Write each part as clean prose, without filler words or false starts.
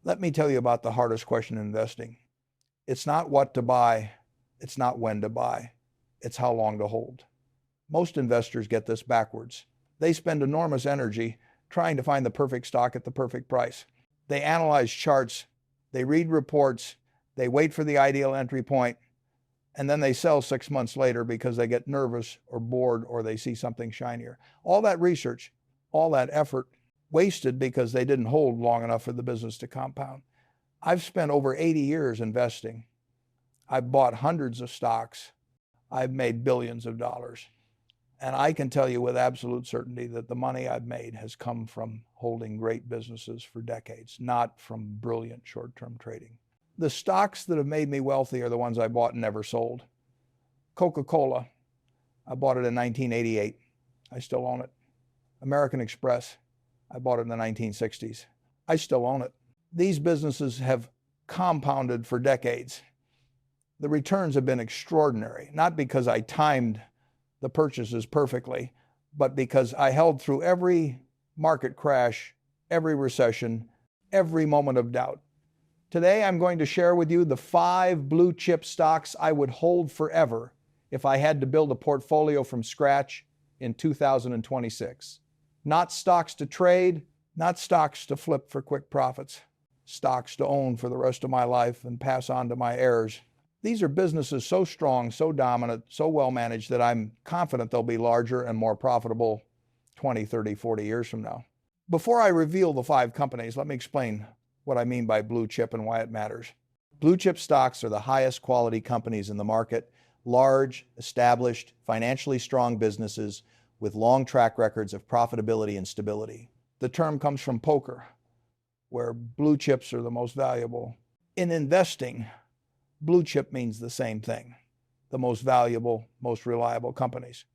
Let me tell you about the hardest question in investing. It's not what to buy, it's not when to buy, it's how long to hold. Most investors get this backwards. They spend enormous energy trying to find the perfect stock at the perfect price. They analyze charts, they read reports, they wait for the ideal entry point, and then they sell 6 months later because they get nervous or bored or they see something shinier. All that research, all that effort, wasted because they didn't hold long enough for the business to compound. I've spent over 80 years investing. I've bought hundreds of stocks. I've made billions of dollars. And I can tell you with absolute certainty that the money I've made has come from holding great businesses for decades, not from brilliant short-term trading. The stocks that have made me wealthy are the ones I bought and never sold. Coca-Cola, I bought it in 1988. I still own it. American Express, I bought it in the 1960s. I still own it. These businesses have compounded for decades. The returns have been extraordinary, not because I timed the purchases perfectly, but because I held through every market crash, every recession, every moment of doubt. Today, I'm going to share with you the 5 blue chip stocks I would hold forever if I had to build a portfolio from scratch in 2026. Not stocks to trade, not stocks to flip for quick profits, stocks to own for the rest of my life and pass on to my heirs. These are businesses so strong, so dominant, so well managed that I'm confident they'll be larger and more profitable 20, 30, 40 years from now. Before I reveal the 5 companies, let me explain what I mean by blue chip and why it matters. Blue chip stocks are the highest quality companies in the market, large, established, financially strong businesses with long track records of profitability and stability. The term comes from poker, where blue chips are the most valuable. In investing, blue chip means the same thing, the most valuable, most reliable companies.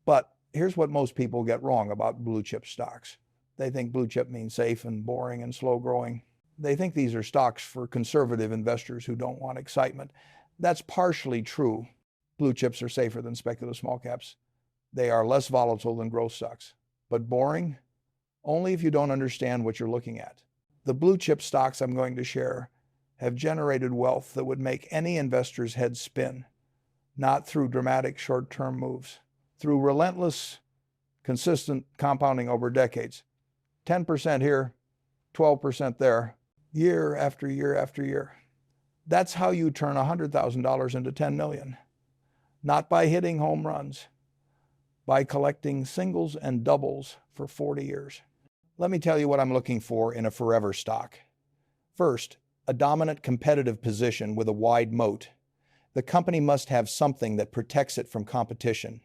But here's what most people get wrong about blue chip stocks. They think blue chip means safe and boring and slow growing. They think these are stocks for conservative investors who don't want excitement. That's partially true. Blue chips are safer than speculative small caps. They are less volatile than growth stocks. But boring? Only if you don't understand what you're looking at. The blue chip stocks I'm going to share have generated wealth that would make any investor's head spin, not through dramatic short-term moves, through relentless, consistent compounding over decades. 10% here, 12% there, year after year after year. That's how you turn $100,000 into $10 million. Not by hitting home runs, by collecting singles and doubles for 40 years. Let me tell you what I'm looking for in a forever stock. First, a dominant competitive position with a wide moat. The company must have something that protects it from competition,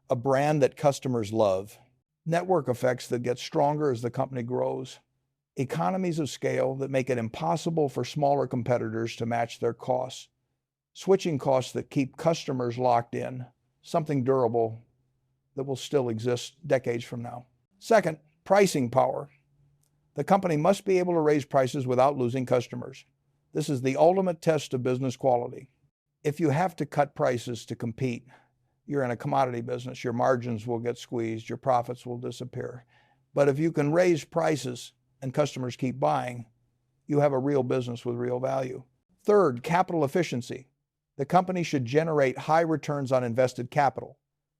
a brand that customers love, network effects that get stronger as the company grows, economies of scale that make it impossible for smaller competitors to match their costs, switching costs that keep customers locked in, something durable that will still exist decades from now. Second, pricing power. The company must be able to raise prices without losing customers. This is the ultimate test of business quality. If you have to cut prices to compete, you're in a commodity business. Your margins will get squeezed, your profits will disappear. But if you can raise prices and customers keep buying, you have a real business with real value. Third, capital efficiency. The company should generate high returns on invested capital.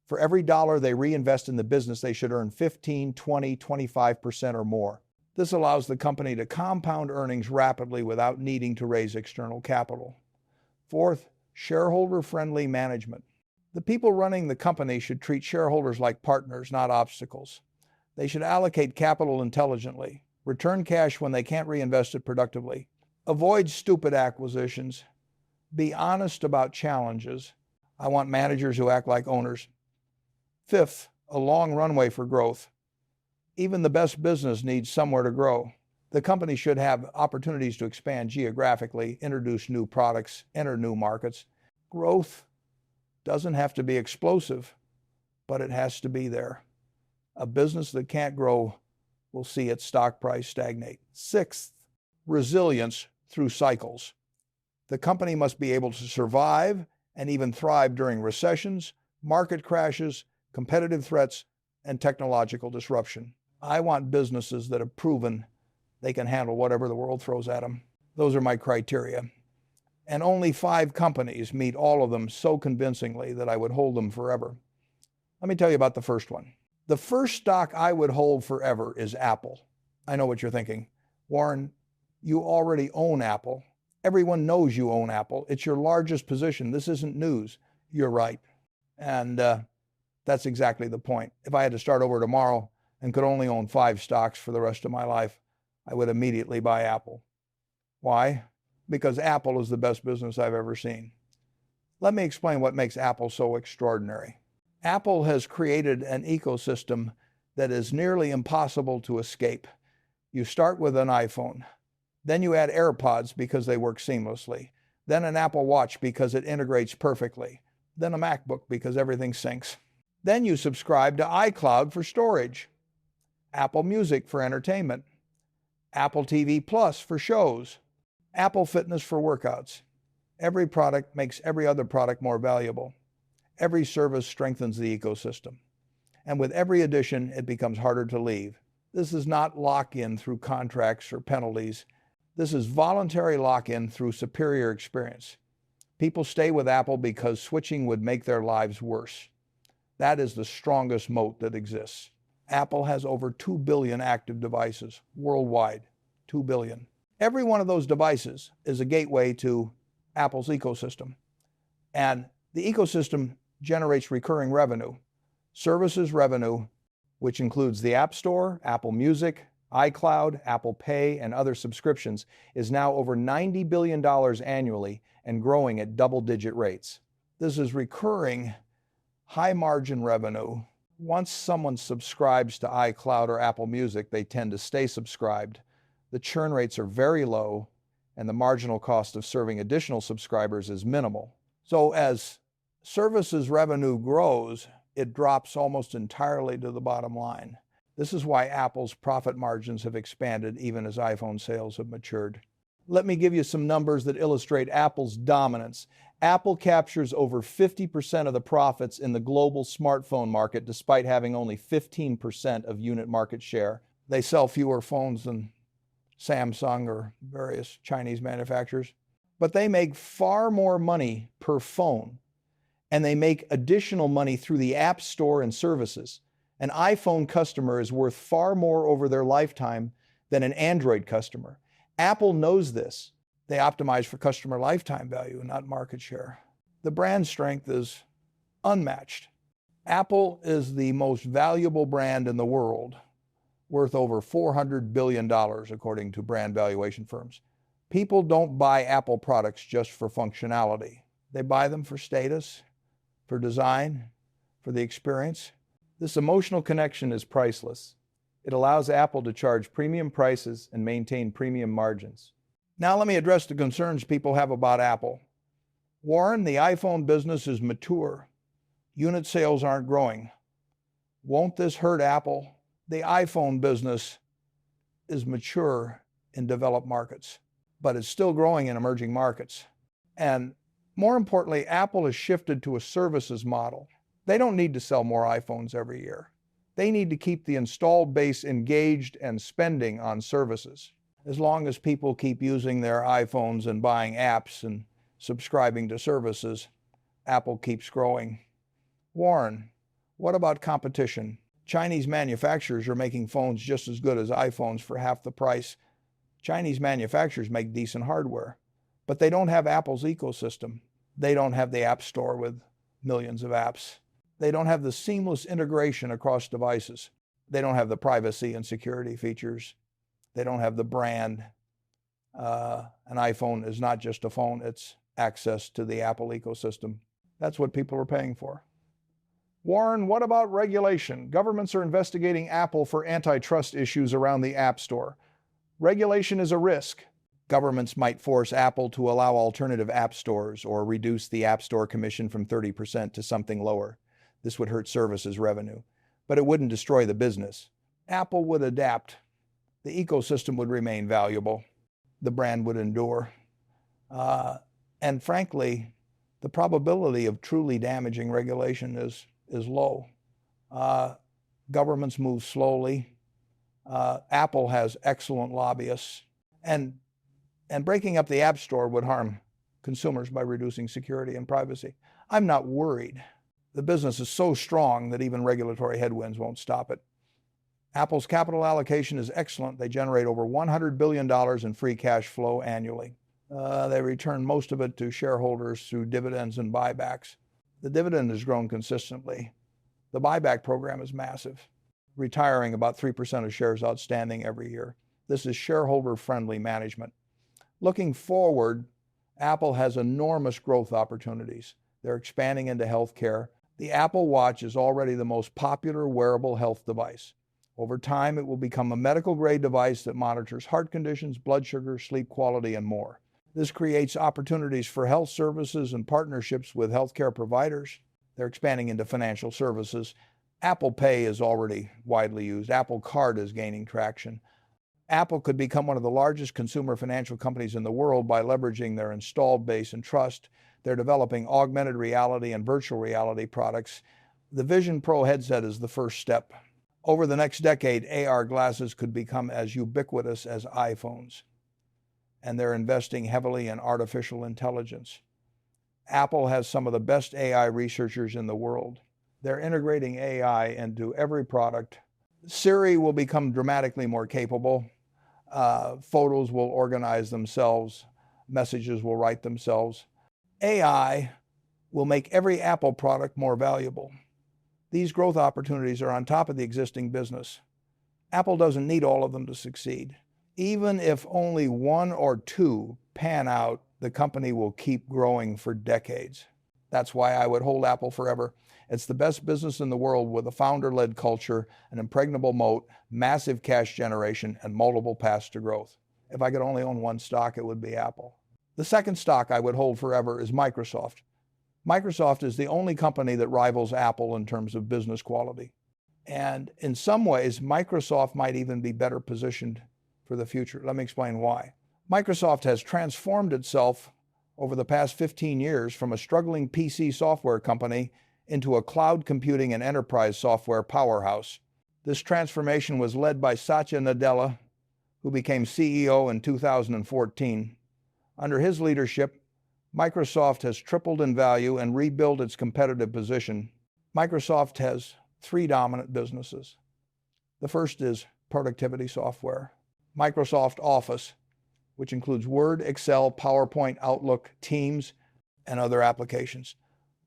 For every dollar they reinvest in the business, they should earn 15, 20, 25% or more. This allows the company to compound earnings rapidly without needing to raise external capital. Fourth, shareholder-friendly management. The people running the company should treat shareholders like partners, not obstacles. They should allocate capital intelligently, return cash when they can't reinvest it productively, avoid stupid acquisitions, be honest about challenges. I want managers who act like owners. Fifth, a long runway for growth. Even the best business needs somewhere to grow. The company should have opportunities to expand geographically, introduce new products, enter new markets. Growth doesn't have to be explosive, but it has to be there. A business that can't grow will see its stock price stagnate. Sixth, resilience through cycles. The company must be able to survive and even thrive during recessions, market crashes, competitive threats, and technological disruption. I want businesses that have proven They can handle whatever the world throws at them. Those are my criteria. And only 5 companies meet all of them so convincingly that I would hold them forever. Let me tell you about the first one. The first stock I would hold forever is Apple. I know what you're thinking. Warren, you already own Apple. Everyone knows you own Apple. It's your largest position. This isn't news. You're right. And that's exactly the point. If I had to start over tomorrow and could only own 5 stocks for the rest of my life, I would immediately buy Apple. Why? Because Apple is the best business I've ever seen. Let me explain what makes Apple so extraordinary. Apple has created an ecosystem that is nearly impossible to escape. You start with an iPhone. Then you add AirPods because they work seamlessly. Then an Apple Watch because it integrates perfectly. Then a MacBook because everything syncs. Then you subscribe to iCloud for storage, Apple Music for entertainment, Apple TV Plus for shows, Apple Fitness for workouts. Every product makes every other product more valuable. Every service strengthens the ecosystem. And with every addition, it becomes harder to leave. This is not lock-in through contracts or penalties. This is voluntary lock-in through superior experience. People stay with Apple because switching would make their lives worse. That is the strongest moat that exists. Apple has over 2 billion active devices worldwide. 2 billion. Every one of those devices is a gateway to Apple's ecosystem. And the ecosystem generates recurring revenue, services revenue, which includes the App Store, Apple Music, iCloud, Apple Pay, and other subscriptions, is now over $90 billion annually and growing at double-digit rates. This is recurring, high-margin revenue. Once someone subscribes to iCloud or Apple Music, they tend to stay subscribed. The churn rates are very low, and the marginal cost of serving additional subscribers is minimal. So as services revenue grows, it drops almost entirely to the bottom line. This is why Apple's profit margins have expanded even as iPhone sales have matured. Let me give you some numbers that illustrate Apple's dominance. Apple captures over 50% of the profits in the global smartphone market, despite having only 15% of unit market share. They sell fewer phones than Samsung or various Chinese manufacturers, but they make far more money per phone, and they make additional money through the App Store and services. An iPhone customer is worth far more over their lifetime than an Android customer. Apple knows this. They optimize for customer lifetime value, not market share. The brand strength is unmatched. Apple is the most valuable brand in the world, worth over $400 billion, according to brand valuation firms. People don't buy Apple products just for functionality. They buy them for status, for design, for the experience. This emotional connection is priceless. It allows Apple to charge premium prices and maintain premium margins. Now let me address the concerns people have about Apple. Warren, the iPhone business is mature. Unit sales aren't growing. Won't this hurt Apple? The iPhone business is mature in developed markets, but it's still growing in emerging markets. And more importantly, Apple has shifted to a services model. They don't need to sell more iPhones every year. They need to keep the installed base engaged and spending on services. As long as people keep using their iPhones and buying apps and subscribing to services, Apple keeps growing. Warren, what about competition? Chinese manufacturers are making phones just as good as iPhones for half the price. Chinese manufacturers make decent hardware, but they don't have Apple's ecosystem. They don't have the App Store with millions of apps. They don't have the seamless integration across devices. They don't have the privacy and security features. They don't have the brand. An iPhone is not just a phone, it's access to the Apple ecosystem. That's what people are paying for. Warren, what about regulation? Governments are investigating Apple for antitrust issues around the App Store. Regulation is a risk. Governments might force Apple to allow alternative app stores or reduce the App Store commission from 30% to something lower. This would hurt services revenue, but it wouldn't destroy the business. Apple would adapt. The ecosystem would remain valuable. The brand would endure. And frankly, the probability of truly damaging regulation is low. Governments move slowly. Apple has excellent lobbyists. And breaking up the App Store would harm consumers by reducing security and privacy. I'm not worried. The business is so strong that even regulatory headwinds won't stop it. Apple's capital allocation is excellent. They generate over $100 billion in free cash flow annually. They return most of it to shareholders through dividends and buybacks. The dividend has grown consistently. The buyback program is massive, retiring about 3% of shares outstanding every year. This is shareholder-friendly management. Looking forward, Apple has enormous growth opportunities. They're expanding into healthcare. The Apple Watch is already the most popular wearable health device. Over time, it will become a medical-grade device that monitors heart conditions, blood sugar, sleep quality, and more. This creates opportunities for health services and partnerships with healthcare providers. They're expanding into financial services. Apple Pay is already widely used. Apple Card is gaining traction. Apple could become one of the largest consumer financial companies in the world by leveraging their installed base and trust. They're developing augmented reality and virtual reality products. The Vision Pro headset is the first step. Over the next decade, AR glasses could become as ubiquitous as iPhones. And they're investing heavily in artificial intelligence. Apple has some of the best AI researchers in the world. They're integrating AI into every product. Siri will become dramatically more capable. Photos will organize themselves. Messages will write themselves. AI will make every Apple product more valuable. These growth opportunities are on top of the existing business. Apple doesn't need all of them to succeed. Even if only one or two pan out, the company will keep growing for decades. That's why I would hold Apple forever. It's the best business in the world with a founder-led culture, an impregnable moat, massive cash generation, and multiple paths to growth. If I could only own one stock, it would be Apple. The second stock I would hold forever is Microsoft. Microsoft is the only company that rivals Apple in terms of business quality. And in some ways, Microsoft might even be better positioned for the future. Let me explain why. Microsoft has transformed itself over the past 15 years from a struggling PC software company into a cloud computing and enterprise software powerhouse. This transformation was led by Satya Nadella, who became CEO in 2014. Under his leadership, Microsoft has tripled in value and rebuilt its competitive position. Microsoft has three dominant businesses. The first is productivity software. Microsoft Office, which includes Word, Excel, PowerPoint, Outlook, Teams, and other applications.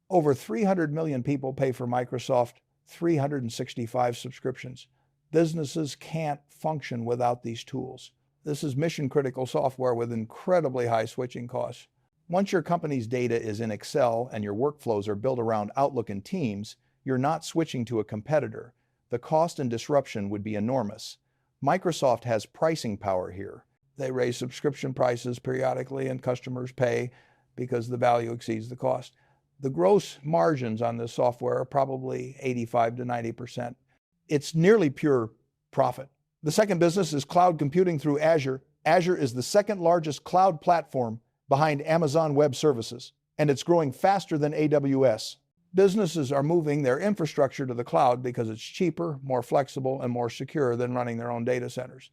Over 300 million people pay for Microsoft 365 subscriptions. Businesses can't function without these tools. This is mission-critical software with incredibly high switching costs. Once your company's data is in Excel and your workflows are built around Outlook and Teams, you're not switching to a competitor. The cost and disruption would be enormous. Microsoft has pricing power here. They raise subscription prices periodically and customers pay because the value exceeds the cost. The gross margins on this software are probably 85 to 90%. It's nearly pure profit. The second business is cloud computing through Azure. Azure is the second largest cloud platform behind Amazon Web Services, and it's growing faster than AWS. Businesses are moving their infrastructure to the cloud because it's cheaper, more flexible, and more secure than running their own data centers.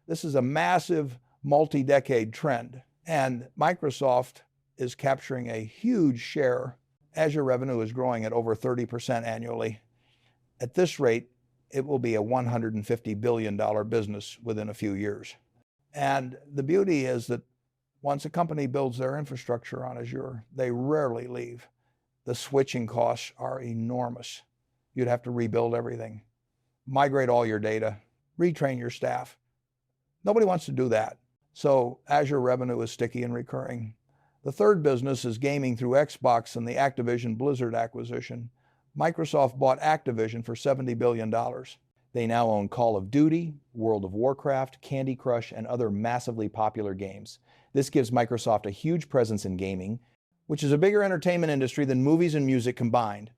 This is a massive multi-decade trend, and Microsoft is capturing a huge share. Azure revenue is growing at over 30% annually. At this rate, it will be a $150 billion business within a few years. And the beauty is that once a company builds their infrastructure on Azure, they rarely leave. The switching costs are enormous. You'd have to rebuild everything, migrate all your data, retrain your staff. Nobody wants to do that. So Azure revenue is sticky and recurring. The third business is gaming through Xbox and the Activision Blizzard acquisition. Microsoft bought Activision for $70 billion. They now own Call of Duty, World of Warcraft, Candy Crush, and other massively popular games. This gives Microsoft a huge presence in gaming, which is a bigger entertainment industry than movies and music combined.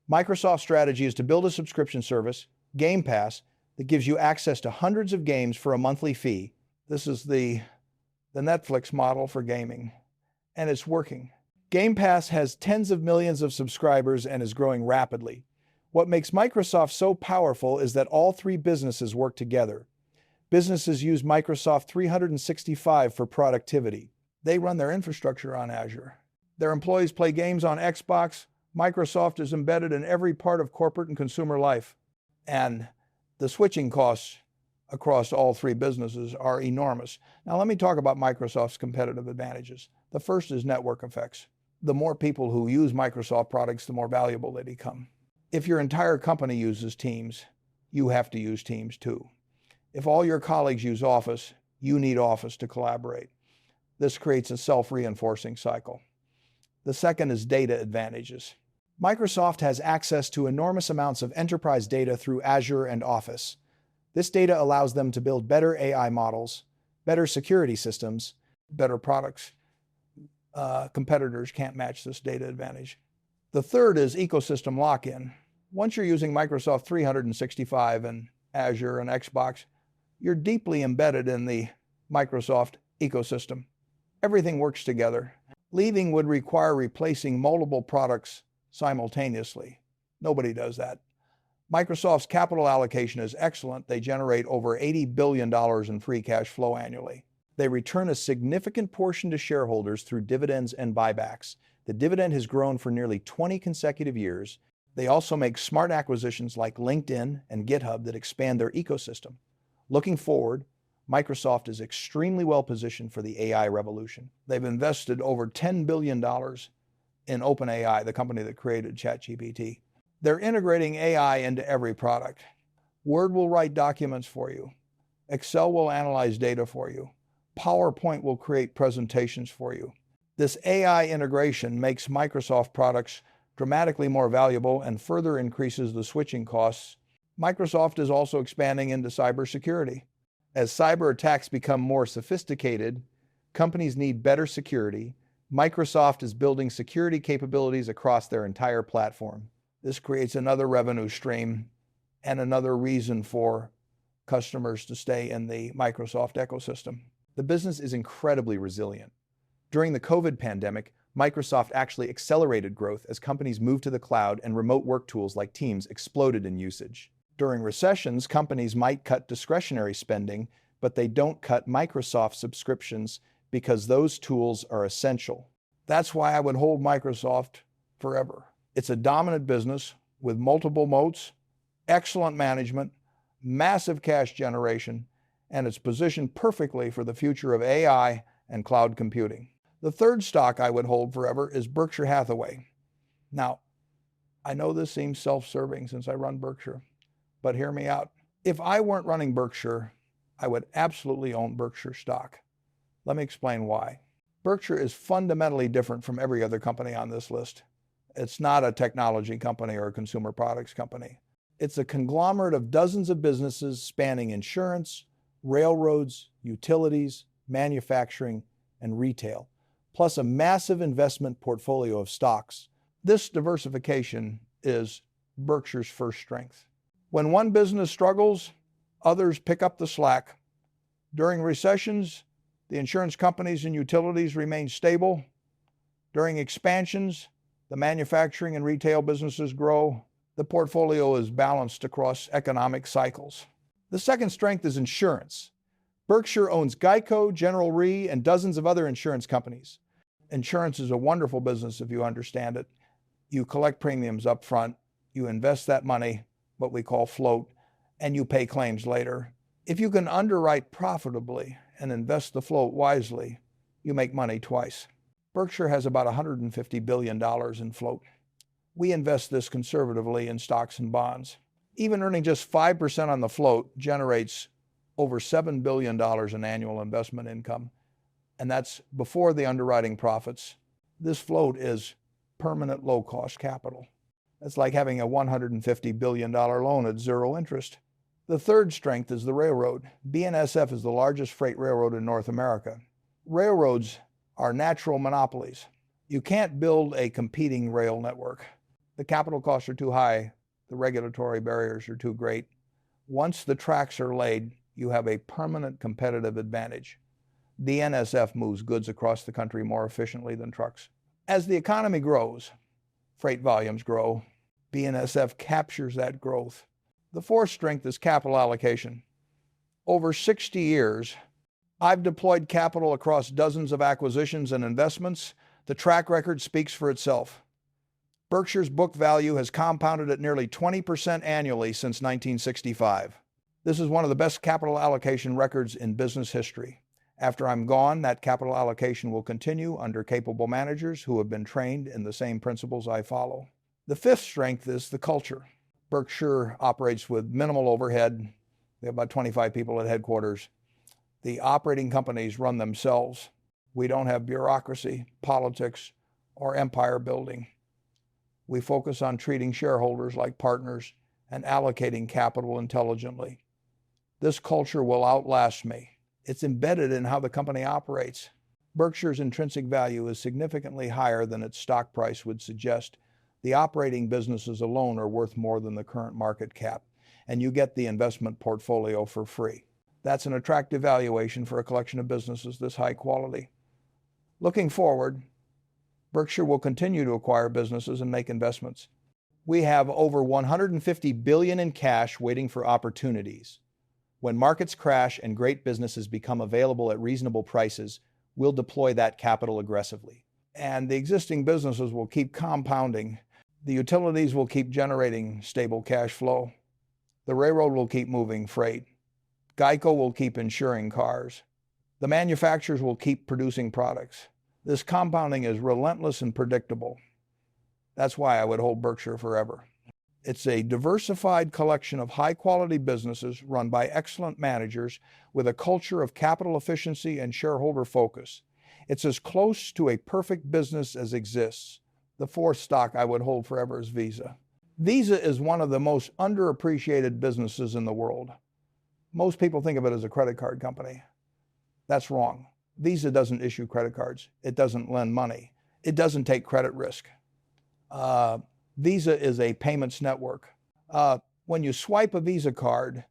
Microsoft's strategy is to build a subscription service, Game Pass, that gives you access to hundreds of games for a monthly fee. This is the Netflix model for gaming, and it's working. Game Pass has tens of millions of subscribers and is growing rapidly. What makes Microsoft so powerful is that all three businesses work together. Businesses use Microsoft 365 for productivity. They run their infrastructure on Azure. Their employees play games on Xbox. Microsoft is embedded in every part of corporate and consumer life. And the switching costs across all three businesses are enormous. Now, let me talk about Microsoft's competitive advantages. The first is network effects. The more people who use Microsoft products, the more valuable they become. If your entire company uses Teams, you have to use Teams too. If all your colleagues use Office, you need Office to collaborate. This creates a self-reinforcing cycle. The second is data advantages. Microsoft has access to enormous amounts of enterprise data through Azure and Office. This data allows them to build better AI models, better security systems, better products. Competitors can't match this data advantage. The third is ecosystem lock-in. Once you're using Microsoft 365 and Azure and Xbox, you're deeply embedded in the Microsoft ecosystem. Everything works together. Leaving would require replacing multiple products simultaneously. Nobody does that. Microsoft's capital allocation is excellent. They generate over $80 billion in free cash flow annually. They return a significant portion to shareholders through dividends and buybacks. The dividend has grown for nearly 20 consecutive years. They also make smart acquisitions like LinkedIn and GitHub that expand their ecosystem. Looking forward, Microsoft is extremely well positioned for the AI revolution. They've invested over $10 billion in OpenAI, the company that created ChatGPT. They're integrating AI into every product. Word will write documents for you. Excel will analyze data for you. PowerPoint will create presentations for you. This AI integration makes Microsoft products dramatically more valuable and further increases the switching costs. Microsoft is also expanding into cybersecurity. As cyber attacks become more sophisticated, companies need better security. Microsoft is building security capabilities across their entire platform. This creates another revenue stream and another reason for customers to stay in the Microsoft ecosystem. The business is incredibly resilient. During the COVID pandemic, Microsoft actually accelerated growth as companies moved to the cloud and remote work tools like Teams exploded in usage. During recessions, companies might cut discretionary spending, but they don't cut Microsoft subscriptions because those tools are essential. That's why I would hold Microsoft forever. It's a dominant business with multiple moats, excellent management, massive cash generation, and it's positioned perfectly for the future of AI and cloud computing. The third stock I would hold forever is Berkshire Hathaway. Now, I know this seems self-serving since I run Berkshire, but hear me out. If I weren't running Berkshire, I would absolutely own Berkshire stock. Let me explain why. Berkshire is fundamentally different from every other company on this list. It's not a technology company or a consumer products company. It's a conglomerate of dozens of businesses spanning insurance, railroads, utilities, manufacturing, and retail, plus a massive investment portfolio of stocks. This diversification is Berkshire's first strength. When one business struggles, others pick up the slack. During recessions, the insurance companies and utilities remain stable. During expansions, the manufacturing and retail businesses grow. The portfolio is balanced across economic cycles. The second strength is insurance. Berkshire owns Geico, General Re, and dozens of other insurance companies. Insurance is a wonderful business if you understand it. You collect premiums up front, you invest that money, what we call float, and you pay claims later. If you can underwrite profitably and invest the float wisely, you make money twice. Berkshire has about $150 billion in float. We invest this conservatively in stocks and bonds. Even earning just 5% on the float generates over $7 billion in annual investment income, and that's before the underwriting profits. This float is permanent low-cost capital. It's like having a $150 billion loan at zero interest. The third strength is the railroad. BNSF is the largest freight railroad in North America. Railroads are natural monopolies. You can't build a competing rail network. The capital costs are too high. The regulatory barriers are too great. Once the tracks are laid, you have a permanent competitive advantage. BNSF moves goods across the country more efficiently than trucks. As the economy grows, freight volumes grow. BNSF captures that growth. The fourth strength is capital allocation. Over 60 years, I've deployed capital across dozens of acquisitions and investments. The track record speaks for itself. Berkshire's book value has compounded at nearly 20% annually since 1965. This is one of the best capital allocation records in business history. After I'm gone, that capital allocation will continue under capable managers who have been trained in the same principles I follow. The fifth strength is the culture. Berkshire operates with minimal overhead. They have about 25 people at headquarters. The operating companies run themselves. We don't have bureaucracy, politics, or empire building. We focus on treating shareholders like partners and allocating capital intelligently. This culture will outlast me. It's embedded in how the company operates. Berkshire's intrinsic value is significantly higher than its stock price would suggest. The operating businesses alone are worth more than the current market cap, and you get the investment portfolio for free. That's an attractive valuation for a collection of businesses this high quality. Looking forward, Berkshire will continue to acquire businesses and make investments. We have over $150 billion in cash waiting for opportunities. When markets crash and great businesses become available at reasonable prices, we'll deploy that capital aggressively. And the existing businesses will keep compounding. The utilities will keep generating stable cash flow. The railroad will keep moving freight. Geico will keep insuring cars. The manufacturers will keep producing products. This compounding is relentless and predictable. That's why I would hold Berkshire forever. It's a diversified collection of high-quality businesses run by excellent managers with a culture of capital efficiency and shareholder focus. It's as close to a perfect business as exists. The fourth stock I would hold forever is Visa. Visa is one of the most underappreciated businesses in the world. Most people think of it as a credit card company. That's wrong. Visa doesn't issue credit cards. It doesn't lend money. It doesn't take credit risk. Visa is a payments network. When you swipe a Visa card,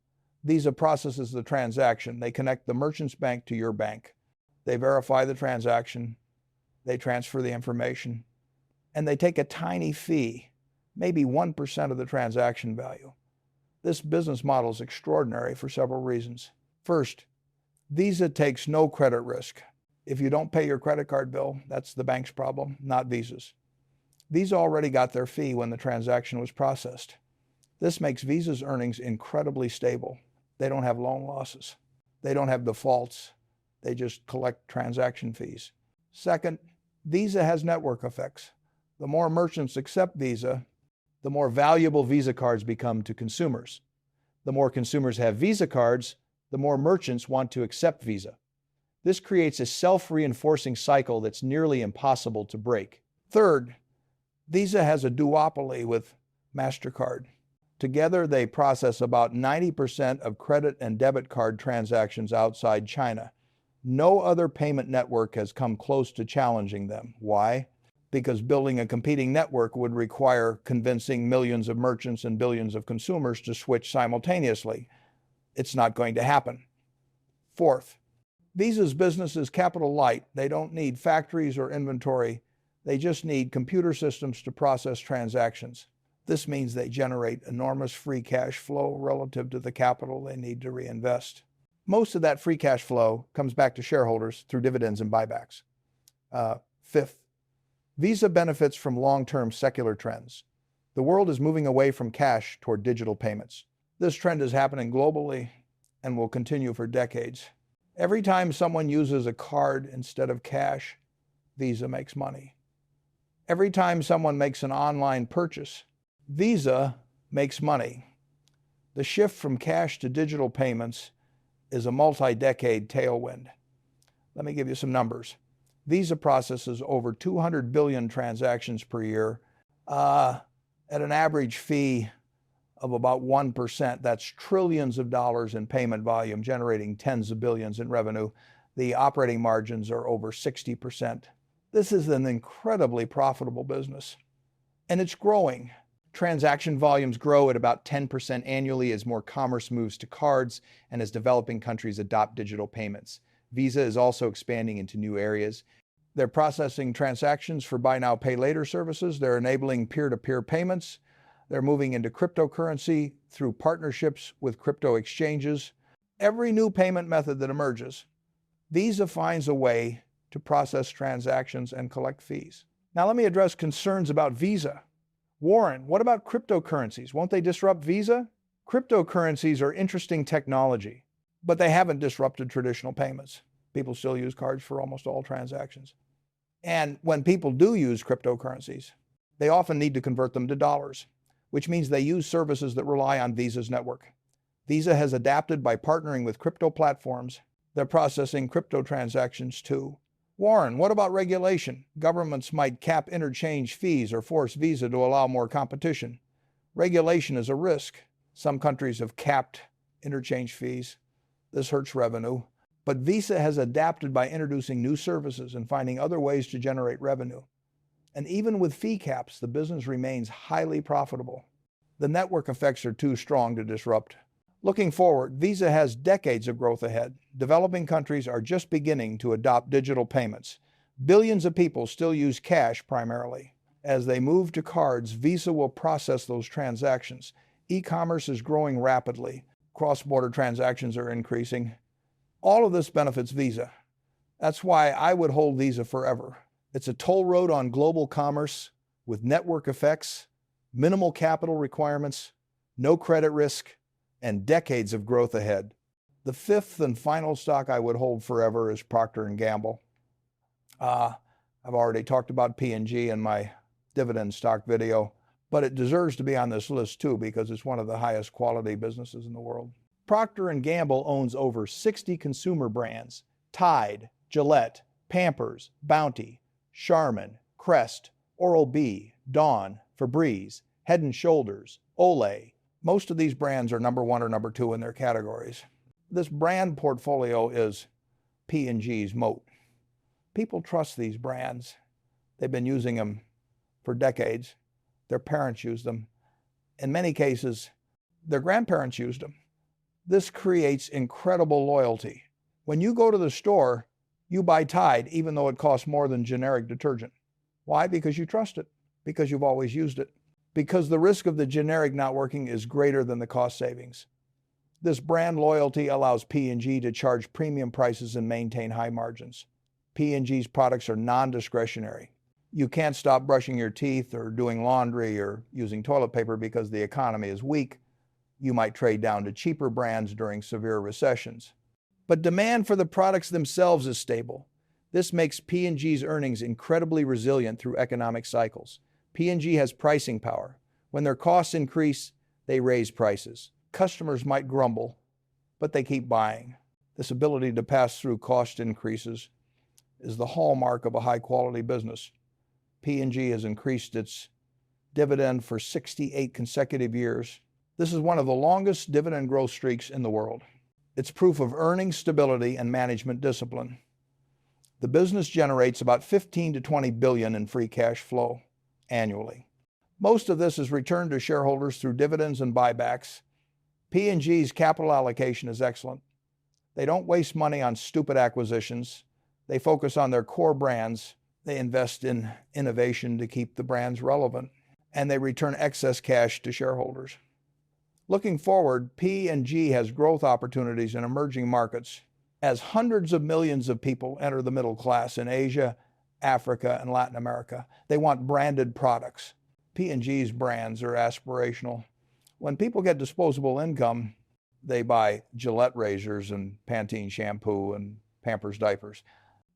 Visa processes the transaction. They connect the merchant's bank to your bank. They verify the transaction. They transfer the information. And they take a tiny fee, maybe 1% of the transaction value. This business model is extraordinary for several reasons. First, Visa takes no credit risk. If you don't pay your credit card bill, that's the bank's problem, not Visa's. Visa already got their fee when the transaction was processed. This makes Visa's earnings incredibly stable. They don't have loan losses. They don't have defaults. They just collect transaction fees. Second, Visa has network effects. The more merchants accept Visa, the more valuable Visa cards become to consumers. The more consumers have Visa cards, the more merchants want to accept Visa. This creates a self-reinforcing cycle that's nearly impossible to break. Third, Visa has a duopoly with MasterCard. Together, they process about 90% of credit and debit card transactions outside China. No other payment network has come close to challenging them. Why? Because building a competing network would require convincing millions of merchants and billions of consumers to switch simultaneously. It's not going to happen. Fourth, Visa's business is capital light. They don't need factories or inventory. They just need computer systems to process transactions. This means they generate enormous free cash flow relative to the capital they need to reinvest. Most of that free cash flow comes back to shareholders through dividends and buybacks. Fifth, Visa benefits from long-term secular trends. The world is moving away from cash toward digital payments. This trend is happening globally and will continue for decades. Every time someone uses a card instead of cash, Visa makes money. Every time someone makes an online purchase, Visa makes money. The shift from cash to digital payments is a multi-decade tailwind. Let me give you some numbers. Visa processes over 200 billion transactions per year at an average fee of about 1%. That's trillions of dollars in payment volume, generating tens of billions in revenue. The operating margins are over 60%. This is an incredibly profitable business, and it's growing. Transaction volumes grow at about 10% annually as more commerce moves to cards and as developing countries adopt digital payments. Visa is also expanding into new areas. They're processing transactions for buy now, pay later services. They're enabling peer-to-peer payments. They're moving into cryptocurrency through partnerships with crypto exchanges. Every new payment method that emerges, Visa finds a way to process transactions and collect fees. Now let me address concerns about Visa. Warren, what about cryptocurrencies? Won't they disrupt Visa? Cryptocurrencies are interesting technology, but they haven't disrupted traditional payments. People still use cards for almost all transactions. And when people do use cryptocurrencies, they often need to convert them to dollars, which means they use services that rely on Visa's network. Visa has adapted by partnering with crypto platforms. They're processing crypto transactions too. Warren, what about regulation? Governments might cap interchange fees or force Visa to allow more competition. Regulation is a risk. Some countries have capped interchange fees. This hurts revenue. But Visa has adapted by introducing new services and finding other ways to generate revenue. And even with fee caps, the business remains highly profitable. The network effects are too strong to disrupt. Looking forward, Visa has decades of growth ahead. Developing countries are just beginning to adopt digital payments. Billions of people still use cash primarily. As they move to cards, Visa will process those transactions. E-commerce is growing rapidly. Cross-border transactions are increasing. All of this benefits Visa. That's why I would hold Visa forever. It's a toll road on global commerce with network effects, minimal capital requirements, no credit risk, and decades of growth ahead. The fifth and final stock I would hold forever is Procter & Gamble. I've already talked about P&G in my dividend stock video, but it deserves to be on this list too because it's one of the highest quality businesses in the world. Procter & Gamble owns over 60 consumer brands: Tide, Gillette, Pampers, Bounty, Charmin, Crest, Oral-B, Dawn, Febreze, Head & Shoulders, Olay. Most of these brands are number one or number two in their categories. This brand portfolio is P&G's moat. People trust these brands. They've been using them for decades. Their parents used them. In many cases, their grandparents used them. This creates incredible loyalty. When you go to the store, you buy Tide even though it costs more than generic detergent. Why? Because you trust it. Because you've always used it. Because the risk of the generic not working is greater than the cost savings. This brand loyalty allows P&G to charge premium prices and maintain high margins. P&G's products are non-discretionary. You can't stop brushing your teeth or doing laundry or using toilet paper because the economy is weak. You might trade down to cheaper brands during severe recessions. But demand for the products themselves is stable. This makes P&G's earnings incredibly resilient through economic cycles. P&G has pricing power. When their costs increase, they raise prices. Customers might grumble, but they keep buying. This ability to pass through cost increases is the hallmark of a high-quality business. P&G has increased its dividend for 68 consecutive years. This is one of the longest dividend growth streaks in the world. It's proof of earnings stability and management discipline. The business generates about 15 to 20 billion in free cash flow annually. Most of this is returned to shareholders through dividends and buybacks. P&G's capital allocation is excellent. They don't waste money on stupid acquisitions. They focus on their core brands. They invest in innovation to keep the brands relevant. And they return excess cash to shareholders. Looking forward, P&G has growth opportunities in emerging markets as hundreds of millions of people enter the middle class in Asia, Africa, and Latin America. They want branded products. P&G's brands are aspirational. When people get disposable income, they buy Gillette razors and Pantene shampoo and Pampers diapers.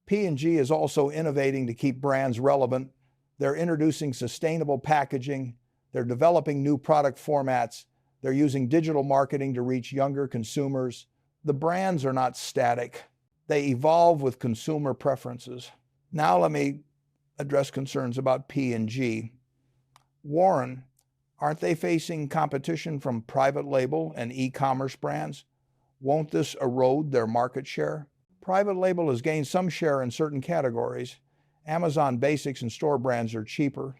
P&G is also innovating to keep brands relevant. They're introducing sustainable packaging. They're developing new product formats. They're using digital marketing to reach younger consumers. The brands are not static. They evolve with consumer preferences. Now let me address concerns about P&G. Warren, aren't they facing competition from private label and e-commerce brands? Won't this erode their market share? Private label has gained some share in certain categories. Amazon Basics and store brands are cheaper.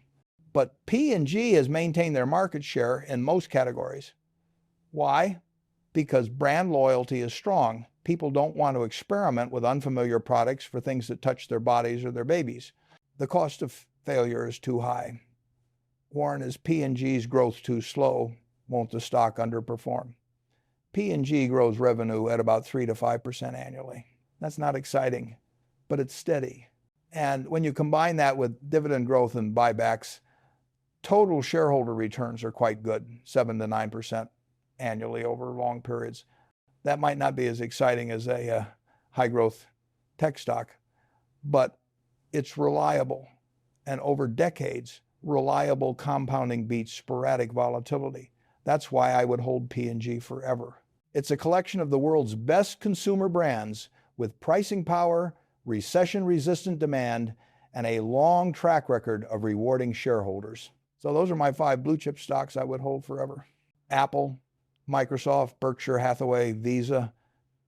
But P&G has maintained their market share in most categories. Why? Because brand loyalty is strong. People don't want to experiment with unfamiliar products for things that touch their bodies or their babies. The cost of failure is too high. Warren, is P&G's growth too slow? Won't the stock underperform? P&G grows revenue at about 3 to 5% annually. That's not exciting, but it's steady. And when you combine that with dividend growth and buybacks, total shareholder returns are quite good, 7 to 9% annually over long periods. That might not be as exciting as a high-growth tech stock, but it's reliable. And over decades, reliable compounding beats sporadic volatility. That's why I would hold P&G forever. It's a collection of the world's best consumer brands with pricing power, recession-resistant demand, and a long track record of rewarding shareholders. So those are my 5 blue chip stocks I would hold forever. Apple, Microsoft, Berkshire Hathaway, Visa,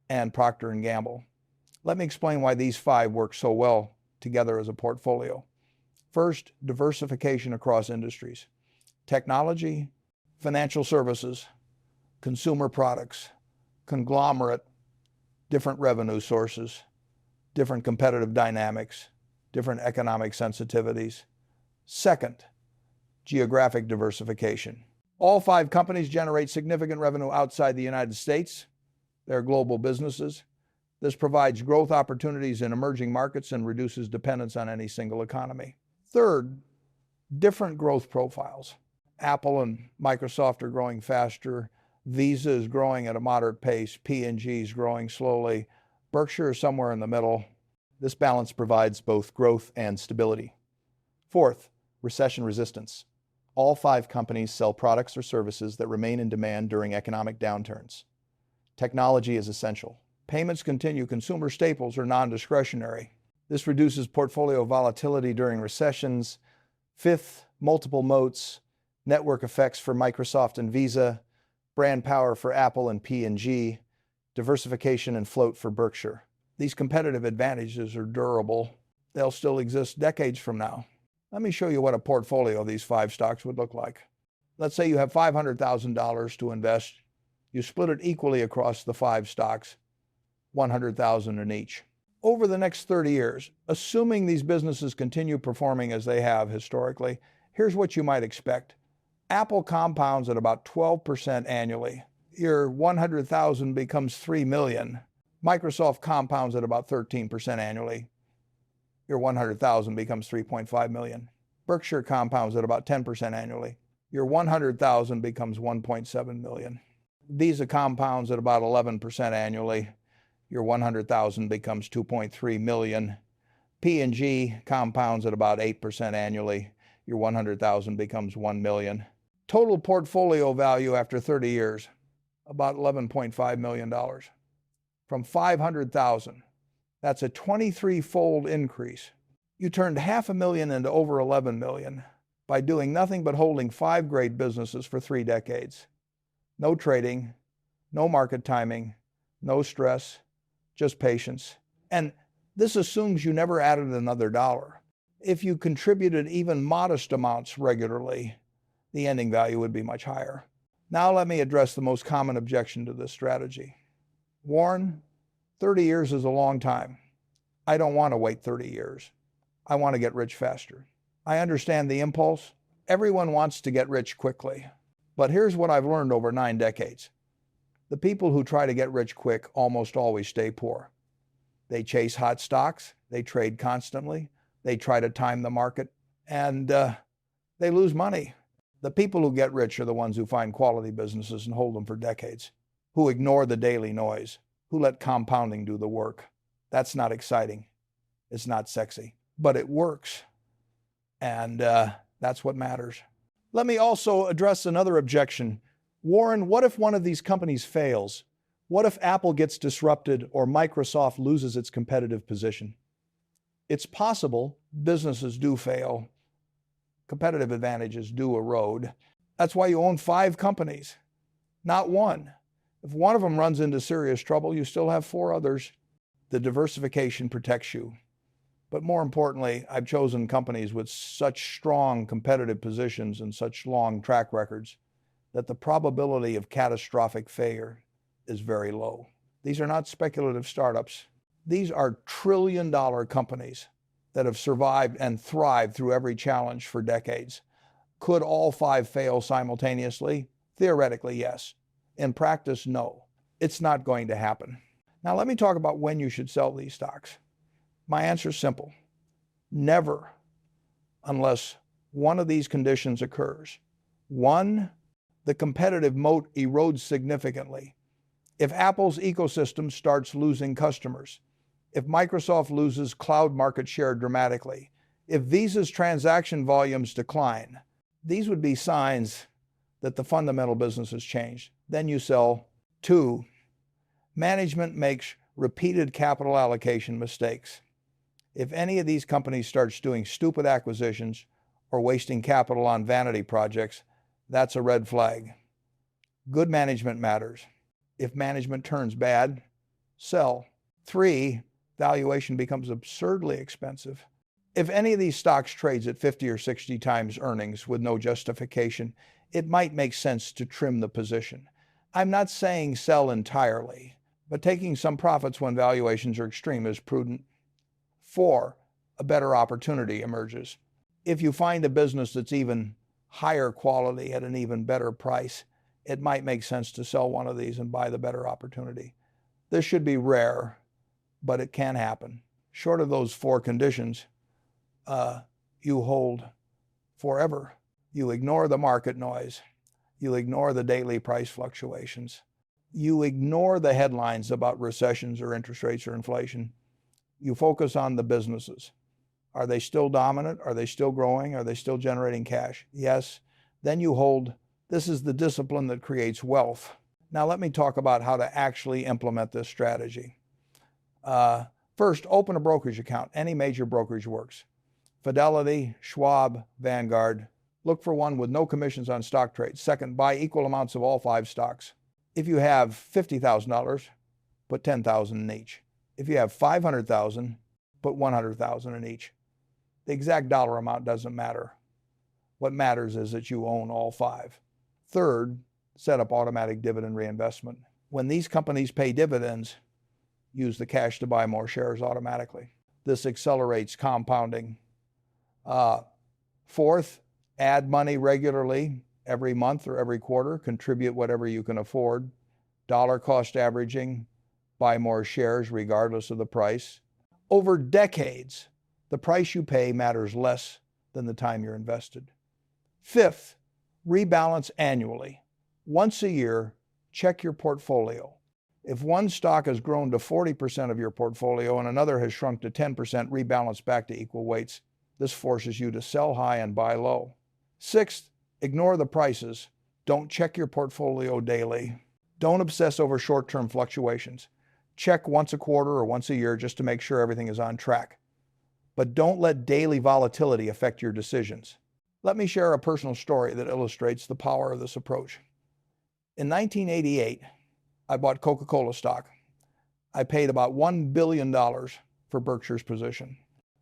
and Procter & Gamble. Let me explain why these 5 work so well together as a portfolio. First, diversification across industries. Technology, financial services, consumer products, conglomerate, different revenue sources, different competitive dynamics, different economic sensitivities. Second, geographic diversification. All 5 companies generate significant revenue outside the United States. They're global businesses. This provides growth opportunities in emerging markets and reduces dependence on any single economy. Third, different growth profiles. Apple and Microsoft are growing faster. Visa is growing at a moderate pace. P&G is growing slowly. Berkshire is somewhere in the middle. This balance provides both growth and stability. Fourth, recession resistance. All 5 companies sell products or services that remain in demand during economic downturns. Technology is essential. Payments continue. Consumer staples are non-discretionary. This reduces portfolio volatility during recessions. Fifth, multiple moats, network effects for Microsoft and Visa, brand power for Apple and P&G, diversification and float for Berkshire. These competitive advantages are durable. They'll still exist decades from now. Let me show you what a portfolio of these 5 stocks would look like. Let's say you have $500,000 to invest. You split it equally across the 5 stocks, $100,000 in each. Over the next 30 years, assuming these businesses continue performing as they have historically, here's what you might expect. Apple compounds at about 12% annually. Your $100,000 becomes $3 million. Microsoft compounds at about 13% annually. Your $100,000 becomes $3.5 million. Berkshire compounds at about 10% annually. Your $100,000 becomes $1.7 million. Visa compounds at about 11% annually. Your $100,000 becomes $2.3 million. P&G compounds at about 8% annually. Your $100,000 becomes $1 million. Total portfolio value after 30 years, about $11.5 million. From $500,000, that's a 23-fold increase. You turned $500,000 into over $11 million by doing nothing but holding 5 great businesses for 3 decades. No trading, no market timing, no stress, just patience. And this assumes you never added another dollar. If you contributed even modest amounts regularly, the ending value would be much higher. Now let me address the most common objection to this strategy. Warren, 30 years is a long time. I don't want to wait 30 years. I want to get rich faster. I understand the impulse. Everyone wants to get rich quickly. But here's what I've learned over 9 decades. The people who try to get rich quick almost always stay poor. They chase hot stocks. They trade constantly. They try to time the market. And they lose money. The people who get rich are the ones who find quality businesses and hold them for decades, who ignore the daily noise, who let compounding do the work. That's not exciting. It's not sexy, but it works. And that's what matters. Let me also address another objection. Warren, what if one of these companies fails? What if Apple gets disrupted or Microsoft loses its competitive position? It's possible. Businesses do fail. Competitive advantages do erode. That's why you own 5 companies, not one. If one of them runs into serious trouble, you still have 4 others. The diversification protects you. But more importantly, I've chosen companies with such strong competitive positions and such long track records that the probability of catastrophic failure is very low. These are not speculative startups. These are trillion-dollar companies that have survived and thrived through every challenge for decades. Could all 5 fail simultaneously? Theoretically, yes. In practice, no. It's not going to happen. Now, let me talk about when you should sell these stocks. My answer is simple. Never, unless one of these conditions occurs. One, the competitive moat erodes significantly. If Apple's ecosystem starts losing customers, if Microsoft loses cloud market share dramatically, if Visa's transaction volumes decline, these would be signs that the fundamental business has changed. Then you sell. Two, management makes repeated capital allocation mistakes. If any of these companies starts doing stupid acquisitions or wasting capital on vanity projects, that's a red flag. Good management matters. If management turns bad, sell. Three, valuation becomes absurdly expensive. If any of these stocks trades at 50 or 60 times earnings with no justification, it might make sense to trim the position. I'm not saying sell entirely, but taking some profits when valuations are extreme is prudent. Four, a better opportunity emerges. If you find a business that's even higher quality at an even better price, it might make sense to sell one of these and buy the better opportunity. This should be rare, but it can happen. Short of those four conditions, you hold forever. You ignore the market noise. You ignore the daily price fluctuations. You ignore the headlines about recessions or interest rates or inflation. You focus on the businesses. Are they still dominant? Are they still growing? Are they still generating cash? Yes. Then you hold. This is the discipline that creates wealth. Now let me talk about how to actually implement this strategy. First, open a brokerage account. Any major brokerage works. Fidelity, Schwab, Vanguard. Look for one with no commissions on stock trades. Second, buy equal amounts of all 5 stocks. If you have $50,000, put $10,000 in each. If you have $500,000, put $100,000 in each. The exact dollar amount doesn't matter. What matters is that you own all 5. Third, set up automatic dividend reinvestment. When these companies pay dividends, use the cash to buy more shares automatically. This accelerates compounding. Fourth, add money regularly every month or every quarter. Contribute whatever you can afford. Dollar cost averaging. Buy more shares regardless of the price. Over decades, the price you pay matters less than the time you're invested. Fifth, rebalance annually. Once a year, check your portfolio. If one stock has grown to 40% of your portfolio and another has shrunk to 10%, rebalance back to equal weights. This forces you to sell high and buy low. Sixth, ignore the prices. Don't check your portfolio daily. Don't obsess over short-term fluctuations. Check once a quarter or once a year just to make sure everything is on track. But don't let daily volatility affect your decisions. Let me share a personal story that illustrates the power of this approach. In 1988, I bought Coca-Cola stock. I paid about $1 billion for Berkshire's position.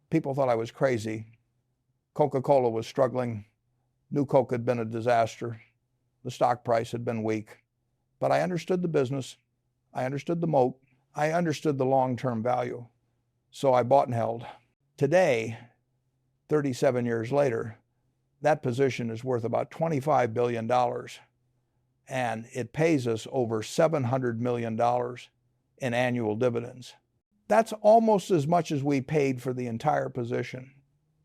People thought I was crazy. Coca-Cola was struggling. New Coke had been a disaster. The stock price had been weak. But I understood the business. I understood the moat. I understood the long-term value. So I bought and held. Today, 37 years later, that position is worth about $25 billion. And it pays us over $700 million in annual dividends. That's almost as much as we paid for the entire position,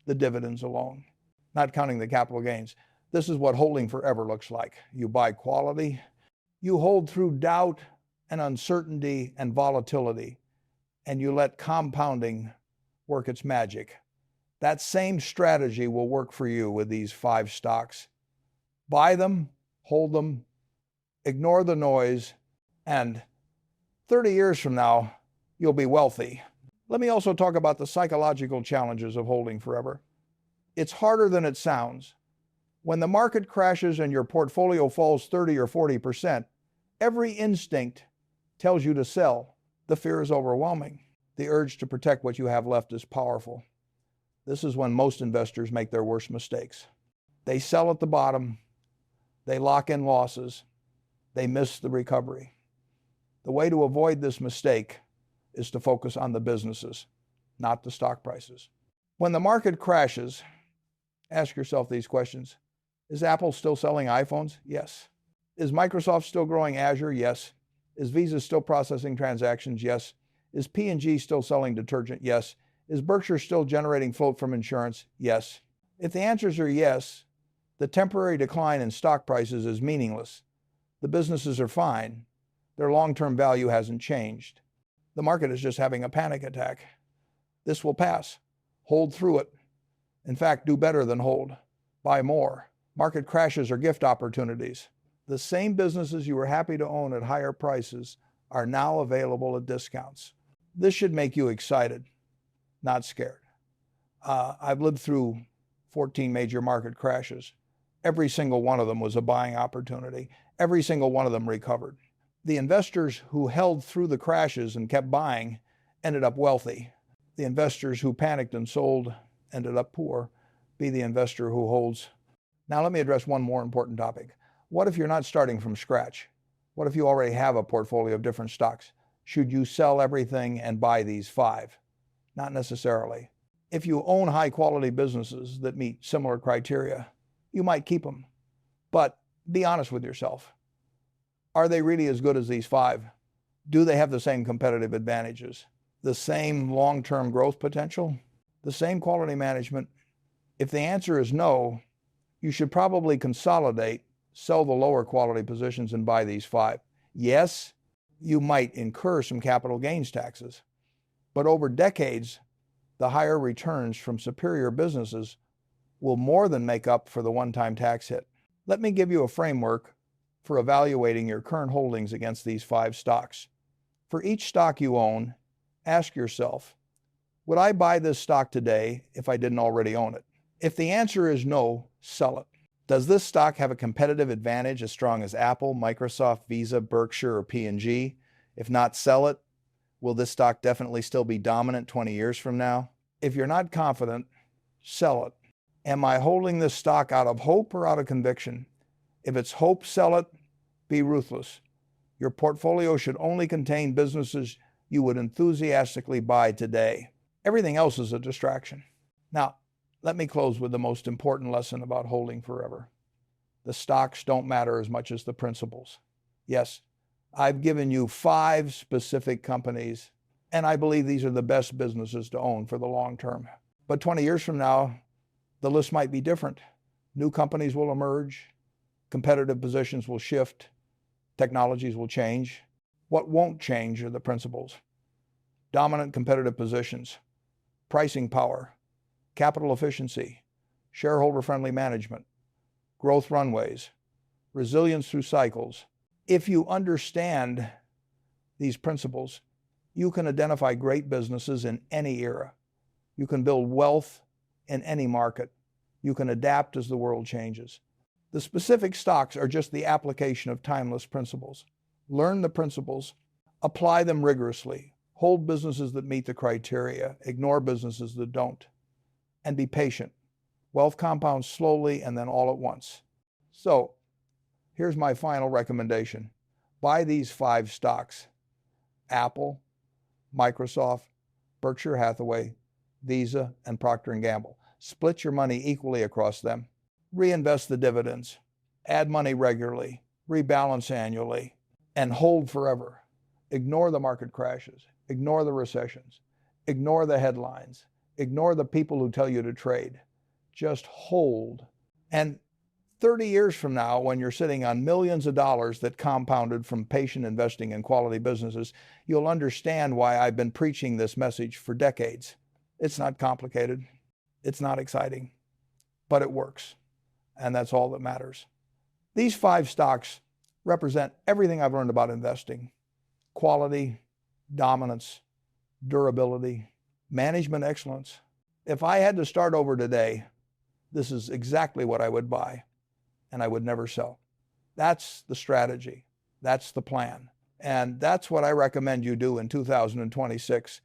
the dividends alone, not counting the capital gains. This is what holding forever looks like. You buy quality, you hold through doubt and uncertainty and volatility, and you let compounding work its magic. That same strategy will work for you with these 5 stocks. Buy them, hold them, ignore the noise, and 30 years from now, you'll be wealthy. Let me also talk about the psychological challenges of holding forever. It's harder than it sounds. When the market crashes and your portfolio falls 30 or 40%, every instinct tells you to sell. The fear is overwhelming. The urge to protect what you have left is powerful. This is when most investors make their worst mistakes. They sell at the bottom. They lock in losses. They miss the recovery. The way to avoid this mistake is to focus on the businesses, not the stock prices. When the market crashes, ask yourself these questions. Is Apple still selling iPhones? Yes. Is Microsoft still growing Azure? Yes. Is Visa still processing transactions? Yes. Is P&G still selling detergent? Yes. Is Berkshire still generating float from insurance? Yes. If the answers are yes, the temporary decline in stock prices is meaningless. The businesses are fine. Their long-term value hasn't changed. The market is just having a panic attack. This will pass. Hold through it. In fact, do better than hold. Buy more. Market crashes are gift opportunities. The same businesses you were happy to own at higher prices are now available at discounts. This should make you excited, not scared. I've lived through 14 major market crashes. Every single one of them was a buying opportunity. Every single one of them recovered. The investors who held through the crashes and kept buying ended up wealthy. The investors who panicked and sold ended up poor. Be the investor who holds. Now let me address one more important topic. What if you're not starting from scratch? What if you already have a portfolio of different stocks? Should you sell everything and buy these 5? Not necessarily. If you own high-quality businesses that meet similar criteria, you might keep them. But be honest with yourself. Are they really as good as these 5? Do they have the same competitive advantages? The same long-term growth potential? The same quality management? If the answer is no, you should probably consolidate, sell the lower quality positions and buy these 5. Yes, you might incur some capital gains taxes, but over decades, the higher returns from superior businesses will more than make up for the one-time tax hit. Let me give you a framework for evaluating your current holdings against these 5 stocks. For each stock you own, ask yourself, would I buy this stock today if I didn't already own it? If the answer is no, sell it. Does this stock have a competitive advantage as strong as Apple, Microsoft, Visa, Berkshire, or P&G? If not, sell it. Will this stock definitely still be dominant 20 years from now? If you're not confident, sell it. Am I holding this stock out of hope or out of conviction? If it's hope, sell it. Be ruthless. Your portfolio should only contain businesses you would enthusiastically buy today. Everything else is a distraction. Now, let me close with the most important lesson about holding forever. The stocks don't matter as much as the principles. Yes, I've given you 5 specific companies, and I believe these are the best businesses to own for the long term. But 20 years from now, the list might be different. New companies will emerge, competitive positions will shift, technologies will change. What won't change are the principles. Dominant competitive positions, pricing power, capital efficiency, shareholder-friendly management, growth runways, resilience through cycles. If you understand these principles, you can identify great businesses in any era. You can build wealth in any market. You can adapt as the world changes. The specific stocks are just the application of timeless principles. Learn the principles, apply them rigorously, hold businesses that meet the criteria, ignore businesses that don't, and be patient. Wealth compounds slowly and then all at once. So, here's my final recommendation. Buy these 5 stocks: Apple, Microsoft, Berkshire Hathaway, Visa, and Procter & Gamble. Split your money equally across them. Reinvest the dividends. Add money regularly. Rebalance annually. And hold forever. Ignore the market crashes. Ignore the recessions. Ignore the headlines. Ignore the people who tell you to trade. Just hold. And 30 years from now, when you're sitting on millions of dollars that compounded from patient investing in quality businesses, you'll understand why I've been preaching this message for decades. It's not complicated. It's not exciting, but it works. And that's all that matters. These 5 stocks represent everything I've learned about investing: quality, dominance, durability, management excellence. If I had to start over today, this is exactly what I would buy, and I would never sell. That's the strategy. That's the plan. And that's what I recommend you do in 2026.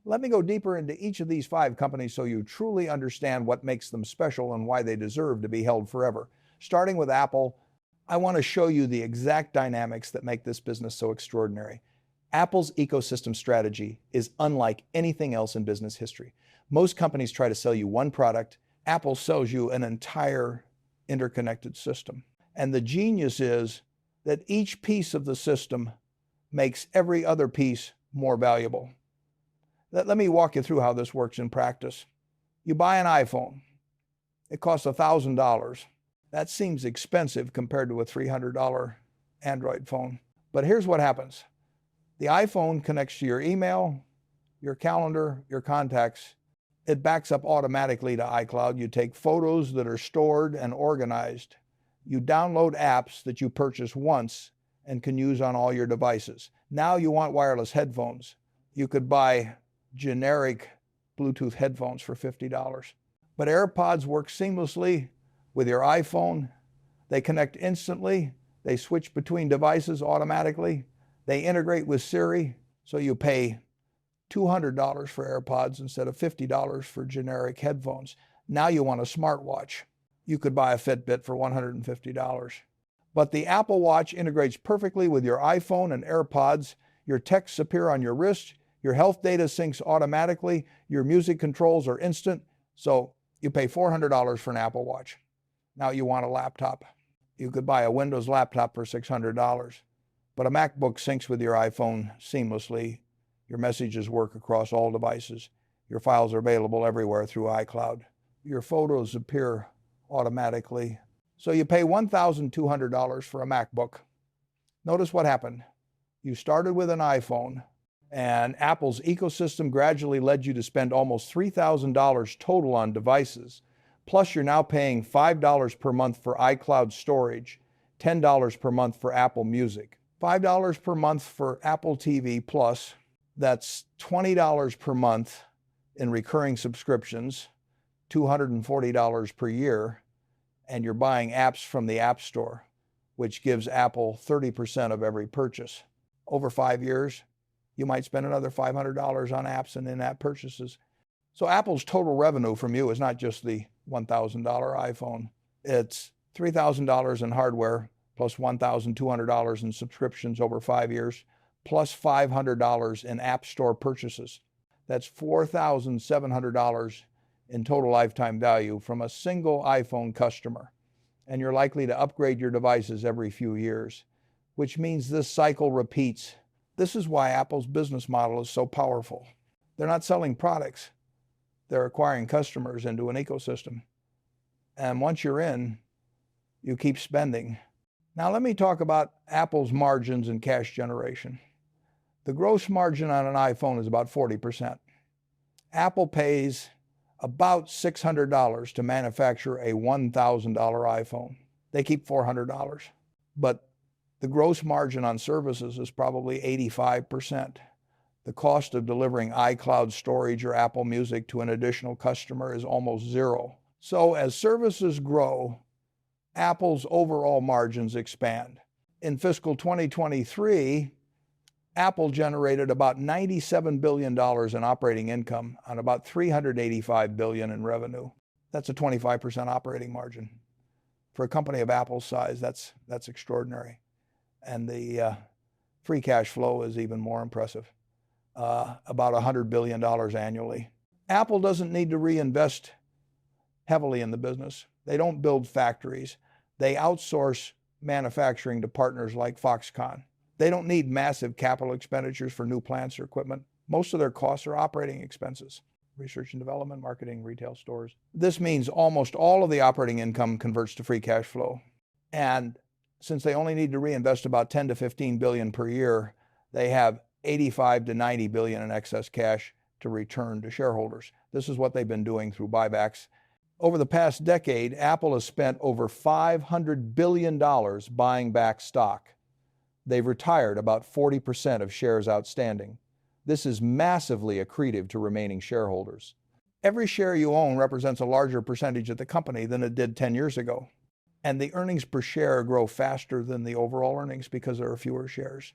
Let me go deeper into each of these 5 companies so you truly understand what makes them special and why they deserve to be held forever. Starting with Apple, I want to show you the exact dynamics that make this business so extraordinary. Apple's ecosystem strategy is unlike anything else in business history. Most companies try to sell you one product. Apple sells you an entire interconnected system. And the genius is that each piece of the system makes every other piece more valuable. Let me walk you through how this works in practice. You buy an iPhone. It costs $1,000. That seems expensive compared to a $300 Android phone. But here's what happens. The iPhone connects to your email, your calendar, your contacts. It backs up automatically to iCloud. You take photos that are stored and organized. You download apps that you purchase once and can use on all your devices. Now you want wireless headphones. You could buy generic Bluetooth headphones for $50. But AirPods work seamlessly with your iPhone. They connect instantly. They switch between devices automatically. They integrate with Siri, so you pay $200 for AirPods instead of $50 for generic headphones. Now you want a smartwatch. You could buy a Fitbit for $150. But the Apple Watch integrates perfectly with your iPhone and AirPods. Your texts appear on your wrist. Your health data syncs automatically. Your music controls are instant. So you pay $400 for an Apple Watch. Now you want a laptop. You could buy a Windows laptop for $600. But a MacBook syncs with your iPhone seamlessly. Your messages work across all devices. Your files are available everywhere through iCloud. Your photos appear automatically. So you pay $1,200 for a MacBook. Notice what happened. You started with an iPhone, and Apple's ecosystem gradually led you to spend almost $3,000 total on devices. Plus, you're now paying $5 per month for iCloud storage, $10 per month for Apple Music, $5 per month for Apple TV Plus. That's $20 per month in recurring subscriptions, $240 per year, and you're buying apps from the App Store, which gives Apple 30% of every purchase. Over 5 years, you might spend another $500 on apps and in-app purchases. So Apple's total revenue from you is not just the $1,000 iPhone. It's $3,000 in hardware, plus $1,200 in subscriptions over 5 years, plus $500 in App Store purchases. That's $4,700 in total lifetime value from a single iPhone customer. And you're likely to upgrade your devices every few years, which means this cycle repeats. This is why Apple's business model is so powerful. They're not selling products. They're acquiring customers into an ecosystem. And once you're in, you keep spending. Now let me talk about Apple's margins and cash generation. The gross margin on an iPhone is about 40%. Apple pays about $600 to manufacture a $1,000 iPhone. They keep $400. But the gross margin on services is probably 85%. The cost of delivering iCloud storage or Apple Music to an additional customer is almost zero. So as services grow, Apple's overall margins expand. In fiscal 2023, Apple generated about $97 billion in operating income on about $385 billion in revenue. That's a 25% operating margin. For a company of Apple's size, that's extraordinary. And the free cash flow is even more impressive, about $100 billion annually. Apple doesn't need to reinvest heavily in the business. They don't build factories. They outsource manufacturing to partners like Foxconn. They don't need massive capital expenditures for new plants or equipment. Most of their costs are operating expenses, research and development, marketing, retail stores. This means almost all of the operating income converts to free cash flow. And since they only need to reinvest about 10 to 15 billion per year, they have 85 to 90 billion in excess cash to return to shareholders. This is what they've been doing through buybacks. Over the past decade, Apple has spent over $500 billion buying back stock. They've retired about 40% of shares outstanding. This is massively accretive to remaining shareholders. Every share you own represents a larger percentage of the company than it did 10 years ago. And the earnings per share grow faster than the overall earnings because there are fewer shares.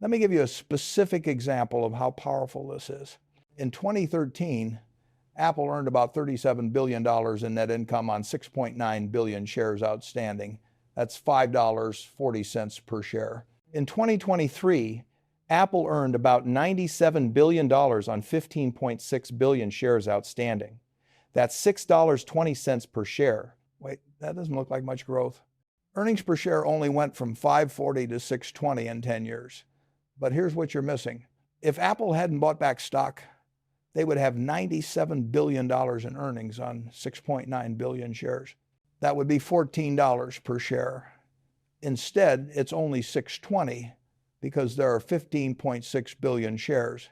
Let me give you a specific example of how powerful this is. In 2013, Apple earned about $37 billion in net income on 6.9 billion shares outstanding. That's $5.40 per share. In 2023, Apple earned about $97 billion on 15.6 billion shares outstanding. That's $6.20 per share. Wait, that doesn't look like much growth. Earnings per share only went from $5.40 to $6.20 in 10 years. But here's what you're missing. If Apple hadn't bought back stock, they would have $97 billion in earnings on 6.9 billion shares. That would be $14 per share. Instead, it's only $6.20 because there are 15.6 billion shares.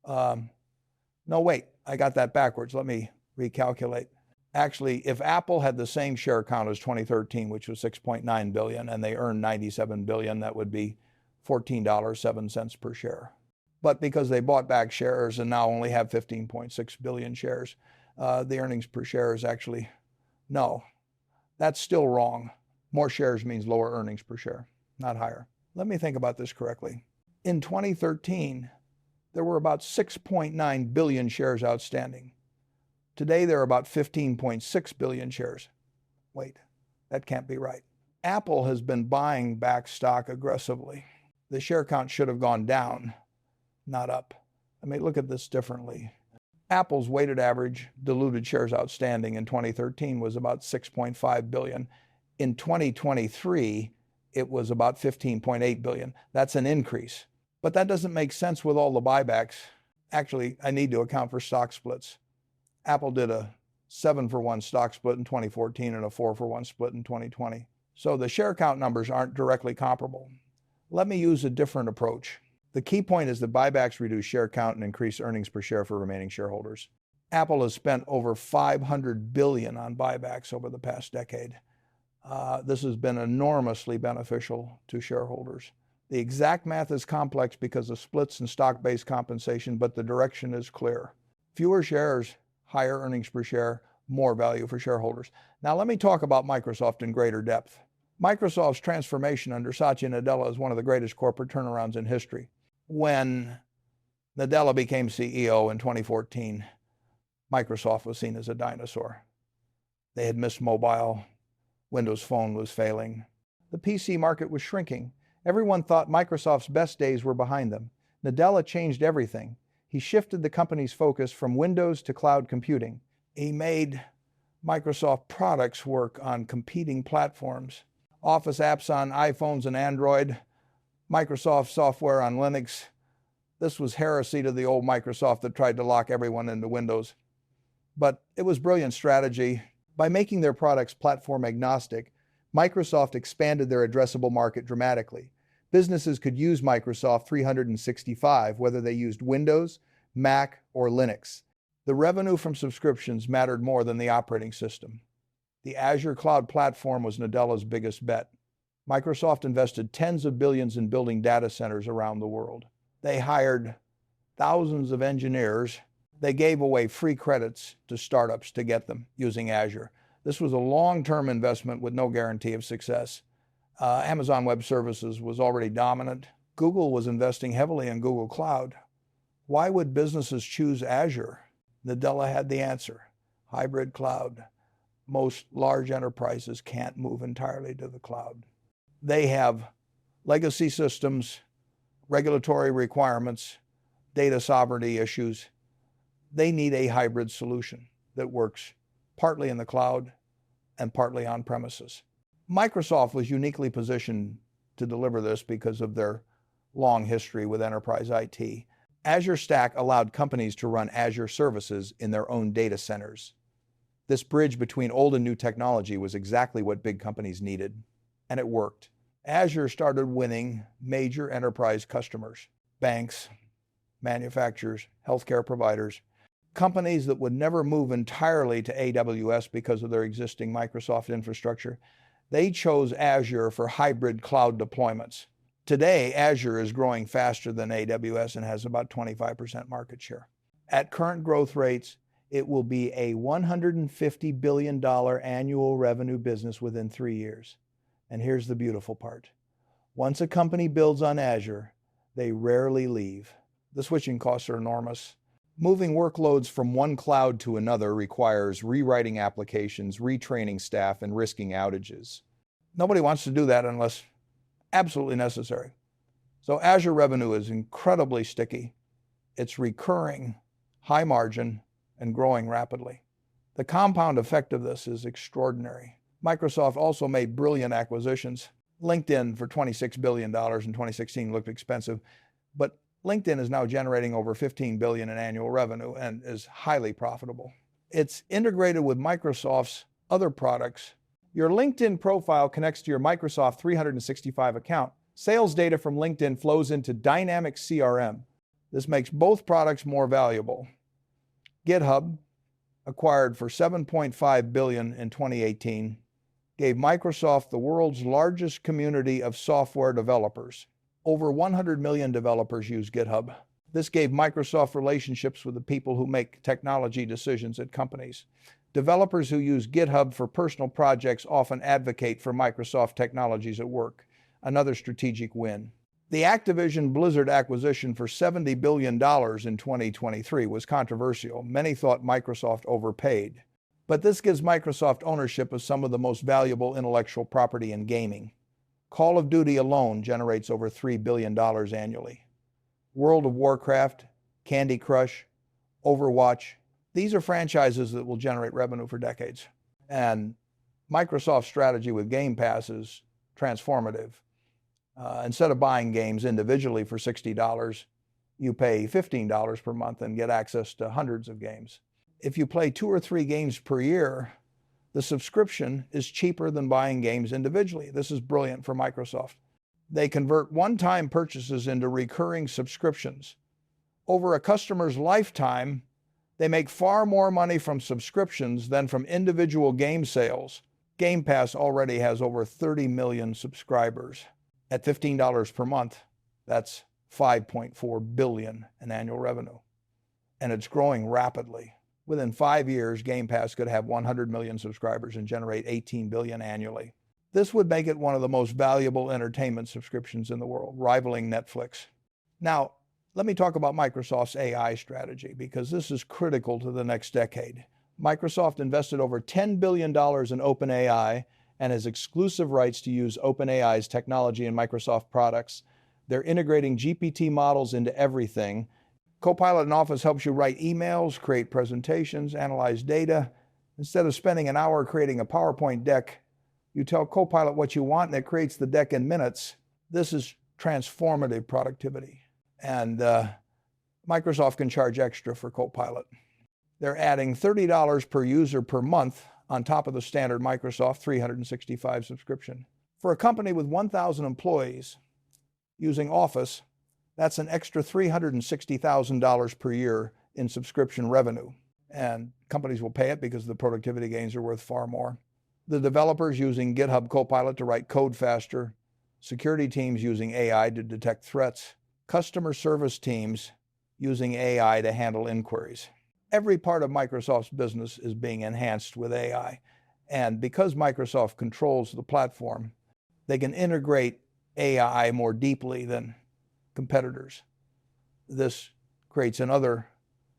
No, wait, I got that backwards. Let me recalculate. Actually, if Apple had the same share count as 2013, which was 6.9 billion, and they earned 97 billion, that would be $14.07 per share. But because they bought back shares and now only have 15.6 billion shares, the earnings per share is actually, no, that's still wrong. More shares means lower earnings per share, not higher. Let me think about this correctly. In 2013, there were about 6.9 billion shares outstanding. Today, there are about 15.6 billion shares. Wait, that can't be right. Apple has been buying back stock aggressively. The share count should have gone down, not up. Let me look at this differently. Apple's weighted average diluted shares outstanding in 2013 was about 6.5 billion. In 2023, it was about 15.8 billion. That's an increase. But that doesn't make sense with all the buybacks. Actually, I need to account for stock splits. Apple did a 7-for-1 stock split in 2014 and a 4-for-1 split in 2020. So the share count numbers aren't directly comparable. Let me use a different approach. The key point is that buybacks reduce share count and increase earnings per share for remaining shareholders. Apple has spent over $500 billion on buybacks over the past decade. This has been enormously beneficial to shareholders. The exact math is complex because of splits and stock-based compensation, but the direction is clear. Fewer shares, higher earnings per share, more value for shareholders. Now let me talk about Microsoft in greater depth. Microsoft's transformation under Satya Nadella is one of the greatest corporate turnarounds in history. When Nadella became CEO in 2014, Microsoft was seen as a dinosaur. They had missed mobile. Windows Phone was failing. The PC market was shrinking. Everyone thought Microsoft's best days were behind them. Nadella changed everything. He shifted the company's focus from Windows to cloud computing. He made Microsoft products work on competing platforms. Office apps on iPhones and Android, Microsoft software on Linux. This was heresy to the old Microsoft that tried to lock everyone into Windows. But it was brilliant strategy. By making their products platform agnostic, Microsoft expanded their addressable market dramatically. Businesses could use Microsoft 365, whether they used Windows, Mac, or Linux. The revenue from subscriptions mattered more than the operating system. The Azure cloud platform was Nadella's biggest bet. Microsoft invested tens of billions in building data centers around the world. They hired thousands of engineers. They gave away free credits to startups to get them using Azure. This was a long-term investment with no guarantee of success. Amazon Web Services was already dominant. Google was investing heavily in Google Cloud. Why would businesses choose Azure? Nadella had the answer. Hybrid cloud. Most large enterprises can't move entirely to the cloud. They have legacy systems, regulatory requirements, data sovereignty issues. They need a hybrid solution that works partly in the cloud and partly on premises. Microsoft was uniquely positioned to deliver this because of their long history with enterprise IT. Azure Stack allowed companies to run Azure services in their own data centers. This bridge between old and new technology was exactly what big companies needed, and it worked. Azure started winning major enterprise customers, banks, manufacturers, healthcare providers, companies that would never move entirely to AWS because of their existing Microsoft infrastructure. They chose Azure for hybrid cloud deployments. Today, Azure is growing faster than AWS and has about 25% market share. At current growth rates, it will be a $150 billion annual revenue business within 3 years. And here's the beautiful part. Once a company builds on Azure, they rarely leave. The switching costs are enormous. Moving workloads from one cloud to another requires rewriting applications, retraining staff, and risking outages. Nobody wants to do that unless absolutely necessary. So Azure revenue is incredibly sticky. It's recurring, high margin, and growing rapidly. The compound effect of this is extraordinary. Microsoft also made brilliant acquisitions. LinkedIn for $26 billion in 2016 looked expensive, but LinkedIn is now generating over $15 billion in annual revenue and is highly profitable. It's integrated with Microsoft's other products. Your LinkedIn profile connects to your Microsoft 365 account. Sales data from LinkedIn flows into dynamic CRM. This makes both products more valuable. GitHub, acquired for $7.5 billion in 2018, gave Microsoft the world's largest community of software developers. Over 100 million developers use GitHub. This gave Microsoft relationships with the people who make technology decisions at companies. Developers who use GitHub for personal projects often advocate for Microsoft technologies at work. Another strategic win. The Activision Blizzard acquisition for $70 billion in 2023 was controversial. Many thought Microsoft overpaid. But this gives Microsoft ownership of some of the most valuable intellectual property in gaming. Call of Duty alone generates over $3 billion annually. World of Warcraft, Candy Crush, Overwatch, these are franchises that will generate revenue for decades. And Microsoft's strategy with Game Pass is transformative. Instead of buying games individually for $60, you pay $15 per month and get access to hundreds of games. If you play 2 or 3 games per year, the subscription is cheaper than buying games individually. This is brilliant for Microsoft. They convert one-time purchases into recurring subscriptions. Over a customer's lifetime, they make far more money from subscriptions than from individual game sales. Game Pass already has over 30 million subscribers. At $15 per month, that's $5.4 billion in annual revenue. And it's growing rapidly. Within 5 years, Game Pass could have 100 million subscribers and generate $18 billion annually. This would make it one of the most valuable entertainment subscriptions in the world, rivaling Netflix. Now, let me talk about Microsoft's AI strategy, because this is critical to the next decade. Microsoft invested over $10 billion in OpenAI and has exclusive rights to use OpenAI's technology in Microsoft products. They're integrating GPT models into everything. Copilot in Office helps you write emails, create presentations, analyze data. Instead of spending an hour creating a PowerPoint deck, you tell Copilot what you want and it creates the deck in minutes. This is transformative productivity. And Microsoft can charge extra for Copilot. They're adding $30 per user per month on top of the standard Microsoft 365 subscription. For a company with 1,000 employees using Office, that's an extra $360,000 per year in subscription revenue. And companies will pay it because the productivity gains are worth far more. The developers using GitHub Copilot to write code faster, security teams using AI to detect threats, customer service teams using AI to handle inquiries. Every part of Microsoft's business is being enhanced with AI. And because Microsoft controls the platform, they can integrate AI more deeply than competitors. This creates another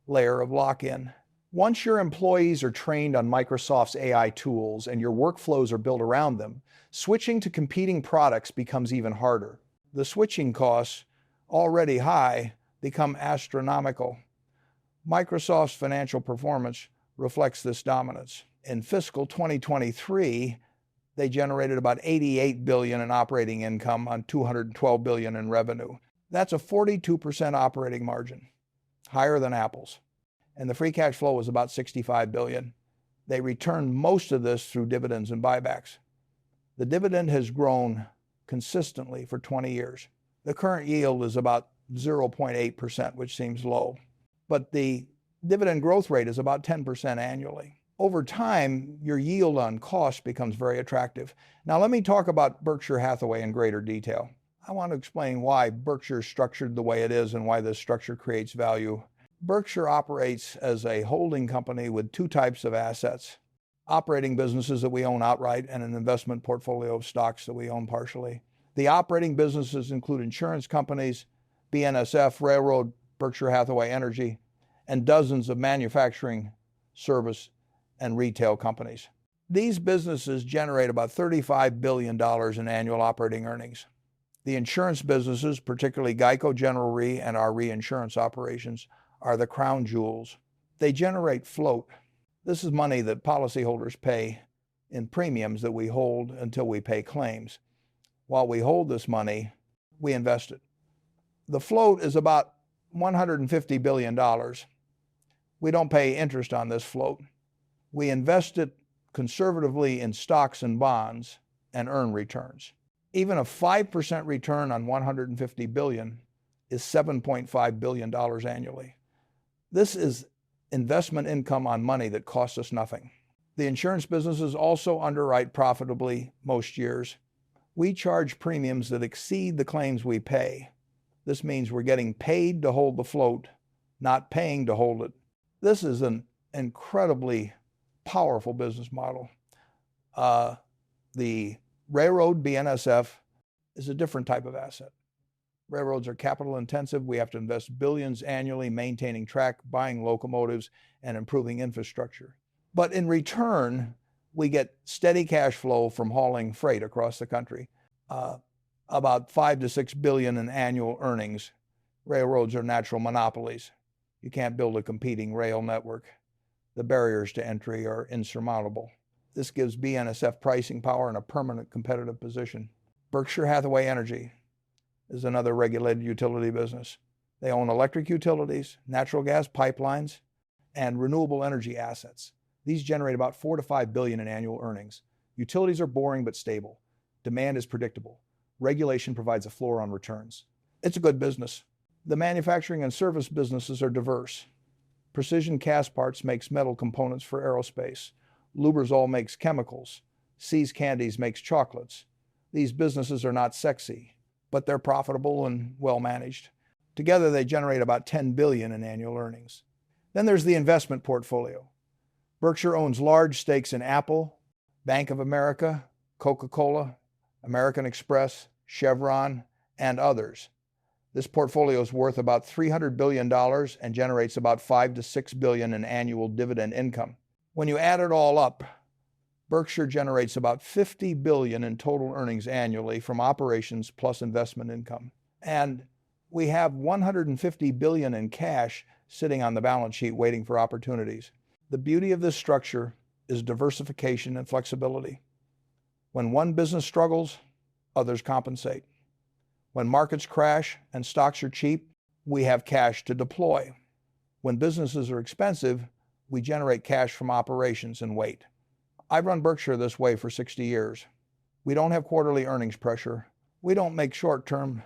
layer of lock-in. Once your employees are trained on Microsoft's AI tools and your workflows are built around them, switching to competing products becomes even harder. The switching costs, already high, become astronomical. Microsoft's financial performance reflects this dominance. In fiscal 2023, they generated about $88 billion in operating income on $212 billion in revenue. That's a 42% operating margin, higher than Apple's. And the free cash flow was about $65 billion. They returned most of this through dividends and buybacks. The dividend has grown consistently for 20 years. The current yield is about 0.8%, which seems low. But the dividend growth rate is about 10% annually. Over time, your yield on cost becomes very attractive. Now let me talk about Berkshire Hathaway in greater detail. I want to explain why Berkshire is structured the way it is and why this structure creates value. Berkshire operates as a holding company with 2 types of assets: operating businesses that we own outright and an investment portfolio of stocks that we own partially. The operating businesses include insurance companies, BNSF, Railroad, Berkshire Hathaway Energy, and dozens of manufacturing, service, and retail companies. These businesses generate about $35 billion in annual operating earnings. The insurance businesses, particularly Geico, General Re, and our reinsurance operations, are the crown jewels. They generate float. This is money that policyholders pay in premiums that we hold until we pay claims. While we hold this money, we invest it. The float is about $150 billion. We don't pay interest on this float. We invest it conservatively in stocks and bonds and earn returns. Even a 5% return on $150 billion is $7.5 billion annually. This is investment income on money that costs us nothing. The insurance businesses also underwrite profitably most years. We charge premiums that exceed the claims we pay. This means we're getting paid to hold the float, not paying to hold it. This is an incredibly powerful business model. The railroad, BNSF, is a different type of asset. Railroads are capital intensive. We have to invest billions annually maintaining track, buying locomotives, and improving infrastructure. But in return, we get steady cash flow from hauling freight across the country. About $5 to $6 billion in annual earnings. Railroads are natural monopolies. You can't build a competing rail network. The barriers to entry are insurmountable. This gives BNSF pricing power and a permanent competitive position. Berkshire Hathaway Energy is another regulated utility business. They own electric utilities, natural gas pipelines, and renewable energy assets. These generate about $4 to $5 billion in annual earnings. Utilities are boring but stable. Demand is predictable. Regulation provides a floor on returns. It's a good business. The manufacturing and service businesses are diverse. Precision Cast Parts makes metal components for aerospace. Lubrizol makes chemicals. See's Candies makes chocolates. These businesses are not sexy, but they're profitable and well managed. Together, they generate about $10 billion in annual earnings. Then there's the investment portfolio. Berkshire owns large stakes in Apple, Bank of America, Coca-Cola, American Express, Chevron, and others. This portfolio is worth about $300 billion and generates about $5 to $6 billion in annual dividend income. When you add it all up, Berkshire generates about $50 billion in total earnings annually from operations plus investment income. And we have $150 billion in cash sitting on the balance sheet waiting for opportunities. The beauty of this structure is diversification and flexibility. When one business struggles, others compensate. When markets crash and stocks are cheap, we have cash to deploy. When businesses are expensive, we generate cash from operations and wait. I've run Berkshire this way for 60 years. We don't have quarterly earnings pressure. We don't make short-term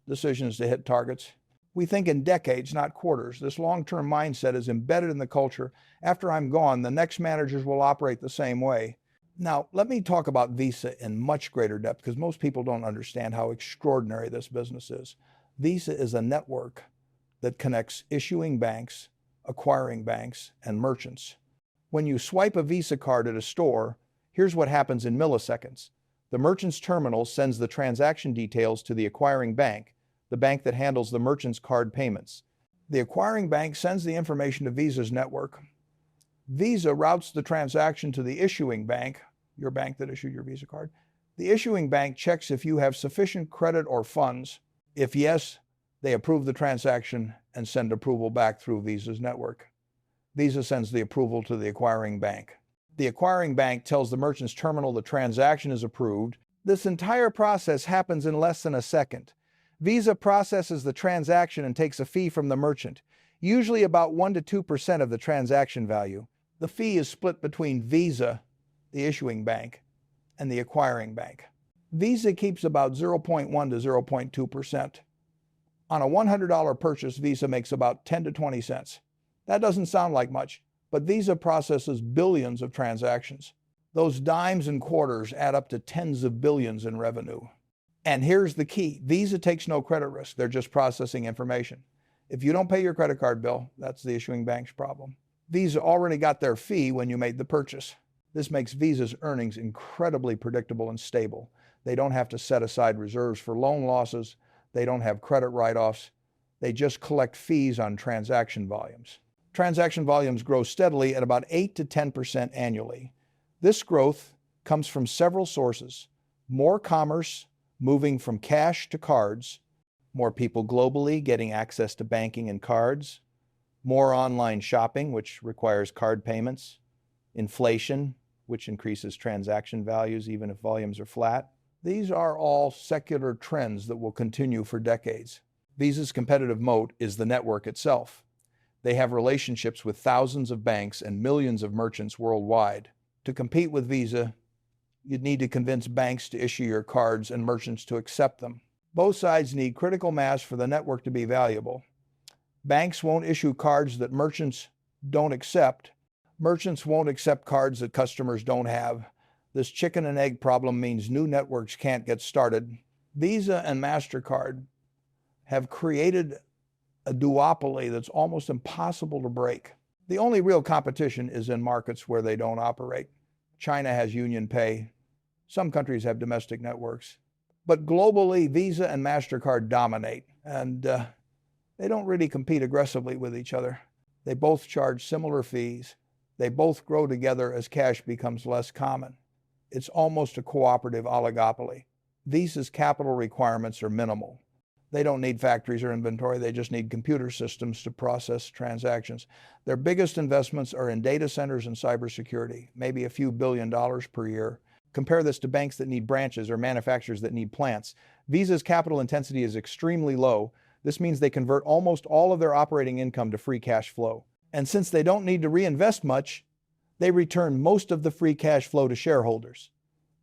decisions to hit targets. We think in decades, not quarters. This long-term mindset is embedded in the culture. After I'm gone, the next managers will operate the same way. Now, let me talk about Visa in much greater depth because most people don't understand how extraordinary this business is. Visa is a network that connects issuing banks, acquiring banks, and merchants. When you swipe a Visa card at a store, here's what happens in milliseconds. The merchant's terminal sends the transaction details to the acquiring bank, the bank that handles the merchant's card payments. The acquiring bank sends the information to Visa's network. Visa routes the transaction to the issuing bank, your bank that issued your Visa card. The issuing bank checks if you have sufficient credit or funds. If yes, they approve the transaction and send approval back through Visa's network. Visa sends the approval to the acquiring bank. The acquiring bank tells the merchant's terminal the transaction is approved. This entire process happens in less than a second. Visa processes the transaction and takes a fee from the merchant, usually about 1 to 2% of the transaction value. The fee is split between Visa, the issuing bank, and the acquiring bank. Visa keeps about 0.1 to 0.2%. On a $100 purchase, Visa makes about 10 to 20 cents. That doesn't sound like much, but Visa processes billions of transactions. Those dimes and quarters add up to tens of billions in revenue. And here's the key. Visa takes no credit risk. They're just processing information. If you don't pay your credit card bill, that's the issuing bank's problem. Visa already got their fee when you made the purchase. This makes Visa's earnings incredibly predictable and stable. They don't have to set aside reserves for loan losses. They don't have credit write-offs. They just collect fees on transaction volumes. Transaction volumes grow steadily at about 8 to 10% annually. This growth comes from several sources. More commerce moving from cash to cards, more people globally getting access to banking and cards, more online shopping, which requires card payments, inflation, which increases transaction values even if volumes are flat, These are all secular trends that will continue for decades. Visa's competitive moat is the network itself. They have relationships with thousands of banks and millions of merchants worldwide. To compete with Visa, you'd need to convince banks to issue your cards and merchants to accept them. Both sides need critical mass for the network to be valuable. Banks won't issue cards that merchants don't accept. Merchants won't accept cards that customers don't have. This chicken and egg problem means new networks can't get started. Visa and MasterCard have created a duopoly that's almost impossible to break. The only real competition is in markets where they don't operate. China has Union Pay. Some countries have domestic networks. But globally, Visa and MasterCard dominate, and they don't really compete aggressively with each other. They both charge similar fees. They both grow together as cash becomes less common. It's almost a cooperative oligopoly. Visa's capital requirements are minimal. They don't need factories or inventory. They just need computer systems to process transactions. Their biggest investments are in data centers and cybersecurity, maybe a few $1 billion per year. Compare this to banks that need branches or manufacturers that need plants. Visa's capital intensity is extremely low. This means they convert almost all of their operating income to free cash flow. And since they don't need to reinvest much, they return most of the free cash flow to shareholders.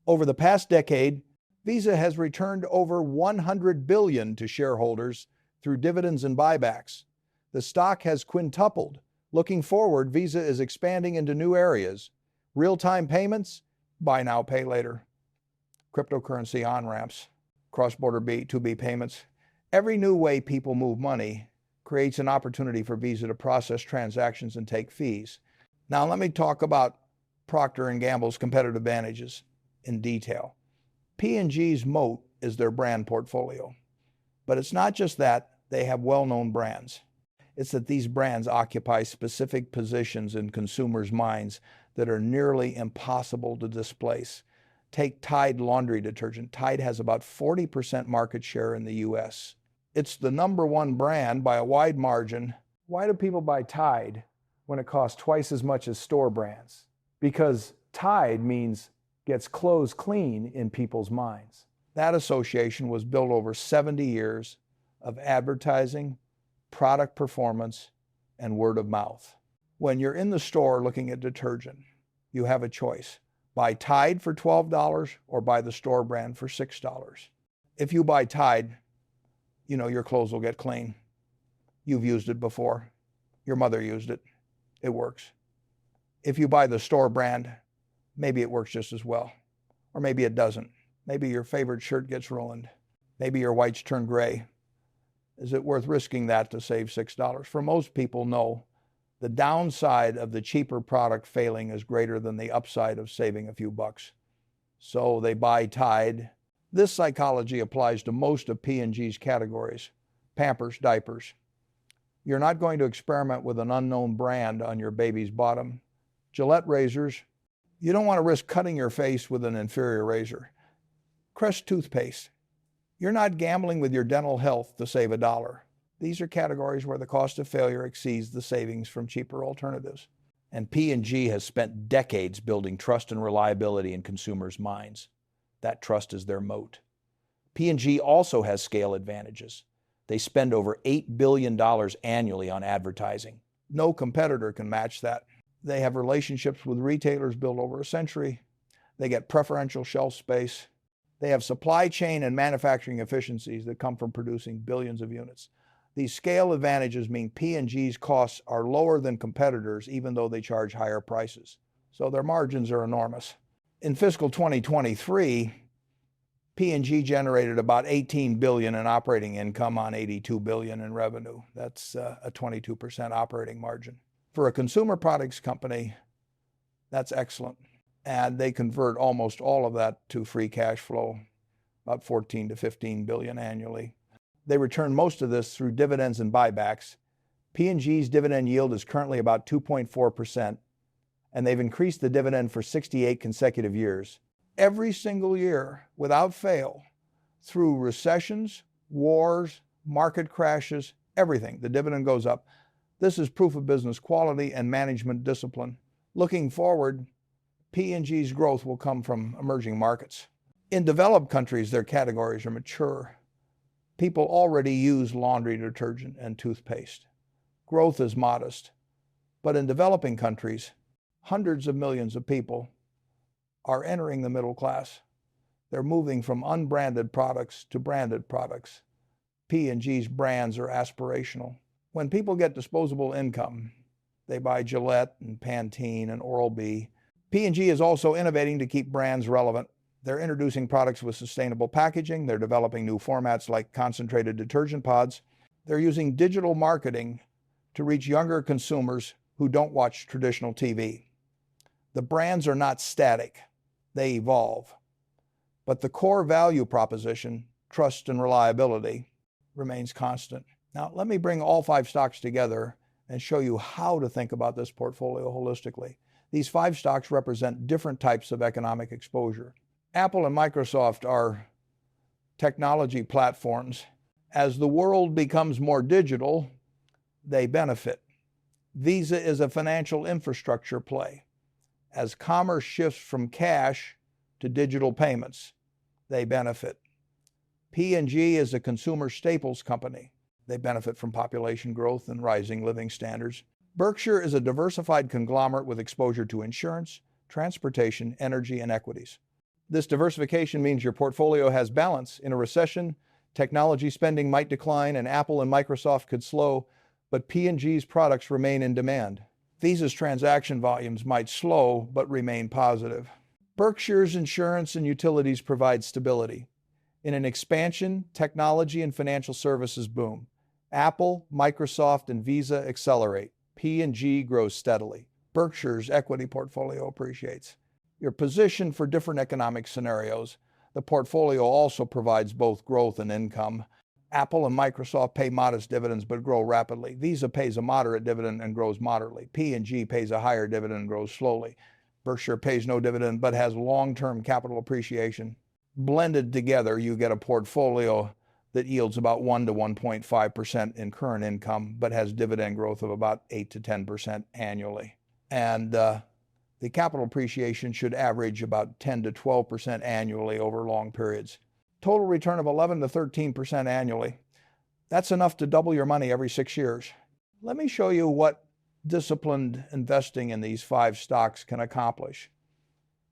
Over the past decade, Visa has returned over $100 billion to shareholders through dividends and buybacks. The stock has quintupled. Looking forward, Visa is expanding into new areas: real-time payments, buy now, pay later, cryptocurrency on-ramps, cross-border B2B payments. Every new way people move money creates an opportunity for Visa to process transactions and take fees. Now let me talk about Procter & Gamble's competitive advantages in detail. P&G's moat is their brand portfolio. But it's not just that they have well-known brands. It's that these brands occupy specific positions in consumers' minds that are nearly impossible to displace. Take Tide laundry detergent. Tide has about 40% market share in the US. It's the #1 brand by a wide margin. Why do people buy Tide when it costs twice as much as store brands? Because Tide means gets clothes clean in people's minds. That association was built over 70 years of advertising, product performance, and word of mouth. When you're in the store looking at detergent, you have a choice. Buy Tide for $12 or buy the store brand for $6. If you buy Tide, you know your clothes will get clean. You've used it before. Your mother used it. It works. If you buy the store brand, maybe it works just as well. Or maybe it doesn't. Maybe your favorite shirt gets ruined. Maybe your whites turn gray. Is it worth risking that to save $6? For most people, no. The downside of the cheaper product failing is greater than the upside of saving a few bucks. So they buy Tide. This psychology applies to most of P&G's categories. Pampers, diapers. You're not going to experiment with an unknown brand on your baby's bottom. Gillette razors. You don't want to risk cutting your face with an inferior razor. Crest toothpaste. You're not gambling with your dental health to save $1. These are categories where the cost of failure exceeds the savings from cheaper alternatives. And P&G has spent decades building trust and reliability in consumers' minds. That trust is their moat. P&G also has scale advantages. They spend over $8 billion annually on advertising. No competitor can match that. They have relationships with retailers built over a century. They get preferential shelf space. They have supply chain and manufacturing efficiencies that come from producing billions of units. These scale advantages mean P&G's costs are lower than competitors, even though they charge higher prices. So their margins are enormous. In fiscal 2023, P&G generated about $18 billion in operating income on $82 billion in revenue. That's a 22% operating margin. For a consumer products company, that's excellent. And they convert almost all of that to free cash flow, about $14 to $15 billion annually. They return most of this through dividends and buybacks. P&G's dividend yield is currently about 2.4%, and they've increased the dividend for 68 consecutive years. Every single year, without fail, through recessions, wars, market crashes, everything, the dividend goes up. This is proof of business quality and management discipline. Looking forward, P&G's growth will come from emerging markets. In developed countries, their categories are mature. People already use laundry detergent and toothpaste. Growth is modest. But in developing countries, hundreds of millions of people are entering the middle class. They're moving from unbranded products to branded products. P&G's brands are aspirational. When people get disposable income, they buy Gillette and Pantene and Oral-B. P&G is also innovating to keep brands relevant. They're introducing products with sustainable packaging. They're developing new formats like concentrated detergent pods. They're using digital marketing to reach younger consumers who don't watch traditional TV. The brands are not static. They evolve. But the core value proposition, trust and reliability, remains constant. Now, let me bring all 5 stocks together and show you how to think about this portfolio holistically. These 5 stocks represent different types of economic exposure. Apple and Microsoft are technology platforms. As the world becomes more digital, they benefit. Visa is a financial infrastructure play. As commerce shifts from cash to digital payments, they benefit. P&G is a consumer staples company. They benefit from population growth and rising living standards. Berkshire is a diversified conglomerate with exposure to insurance, transportation, energy, and equities. This diversification means your portfolio has balance. In a recession, technology spending might decline and Apple and Microsoft could slow, but P&G's products remain in demand. Visa's transaction volumes might slow, but remain positive. Berkshire's insurance and utilities provide stability. In an expansion, technology and financial services boom. Apple, Microsoft, and Visa accelerate. P&G grows steadily. Berkshire's equity portfolio appreciates. You're positioned for different economic scenarios. The portfolio also provides both growth and income. Apple and Microsoft pay modest dividends but grow rapidly. Visa pays a moderate dividend and grows moderately. P&G pays a higher dividend and grows slowly. Berkshire pays no dividend but has long-term capital appreciation. Blended together, you get a portfolio that yields about 1 to 1.5% in current income, but has dividend growth of about 8 to 10% annually. And the capital appreciation should average about 10 to 12% annually over long periods. Total return of 11 to 13% annually. That's enough to double your money every 6 years. Let me show you what disciplined investing in these 5 stocks can accomplish.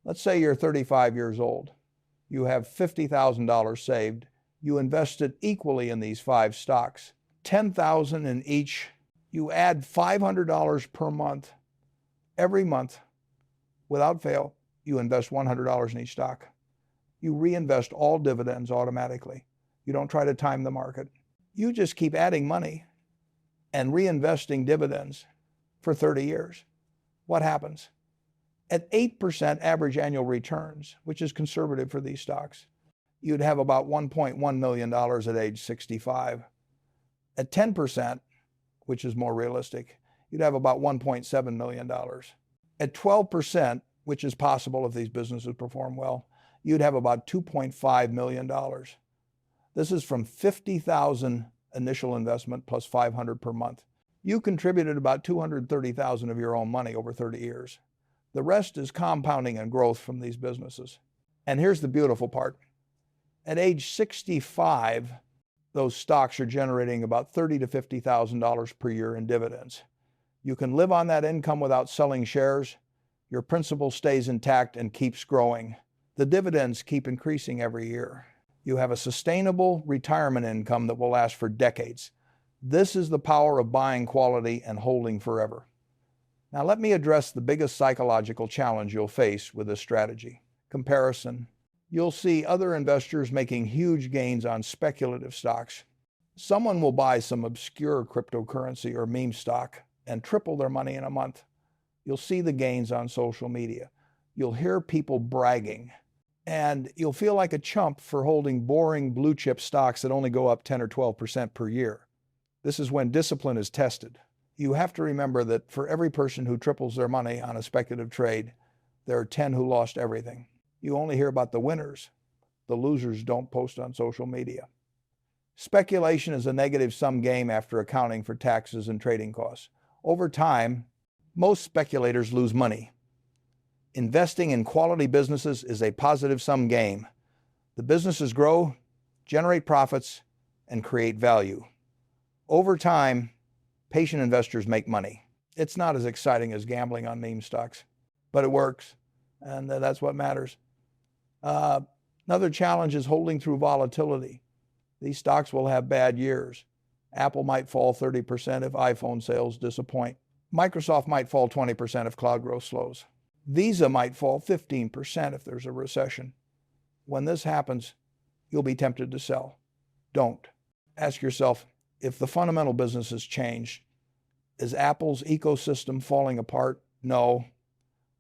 Let's say you're 35 years old. You have $50,000 saved. You invest it equally in these 5 stocks, $10,000 in each. You add $500 per month. Every month, without fail, you invest $100 in each stock. You reinvest all dividends automatically. You don't try to time the market. You just keep adding money and reinvesting dividends for 30 years. What happens? At 8% average annual returns, which is conservative for these stocks, you'd have about $1.1 million at age 65. At 10%, which is more realistic, you'd have about $1.7 million. At 12%, which is possible if these businesses perform well, you'd have about $2.5 million. This is from $50,000 initial investment plus $500 per month. You contributed about $230,000 of your own money over 30 years. The rest is compounding and growth from these businesses. And here's the beautiful part. At age 65, those stocks are generating about $30,000 to $50,000 per year in dividends. You can live on that income without selling shares. Your principal stays intact and keeps growing. The dividends keep increasing every year. You have a sustainable retirement income that will last for decades. This is the power of buying quality and holding forever. Now let me address the biggest psychological challenge you'll face with this strategy. Comparison. You'll see other investors making huge gains on speculative stocks. Someone will buy some obscure cryptocurrency or meme stock and triple their money in a month. You'll see the gains on social media. You'll hear people bragging. And you'll feel like a chump for holding boring blue chip stocks that only go up 10 or 12% per year. This is when discipline is tested. You have to remember that for every person who triples their money on a speculative trade, there are 10 who lost everything. You only hear about the winners. The losers don't post on social media. Speculation is a negative-sum game after accounting for taxes and trading costs. Over time, most speculators lose money. Investing in quality businesses is a positive-sum game. The businesses grow, generate profits, and create value. Over time, patient investors make money. It's not as exciting as gambling on meme stocks, but it works, and that's what matters. Another challenge is holding through volatility. These stocks will have bad years. Apple might fall 30% if iPhone sales disappoint. Microsoft might fall 20% if cloud growth slows. Visa might fall 15% if there's a recession. When this happens, you'll be tempted to sell. Don't. Ask yourself, if the fundamental business has changed, is Apple's ecosystem falling apart? No.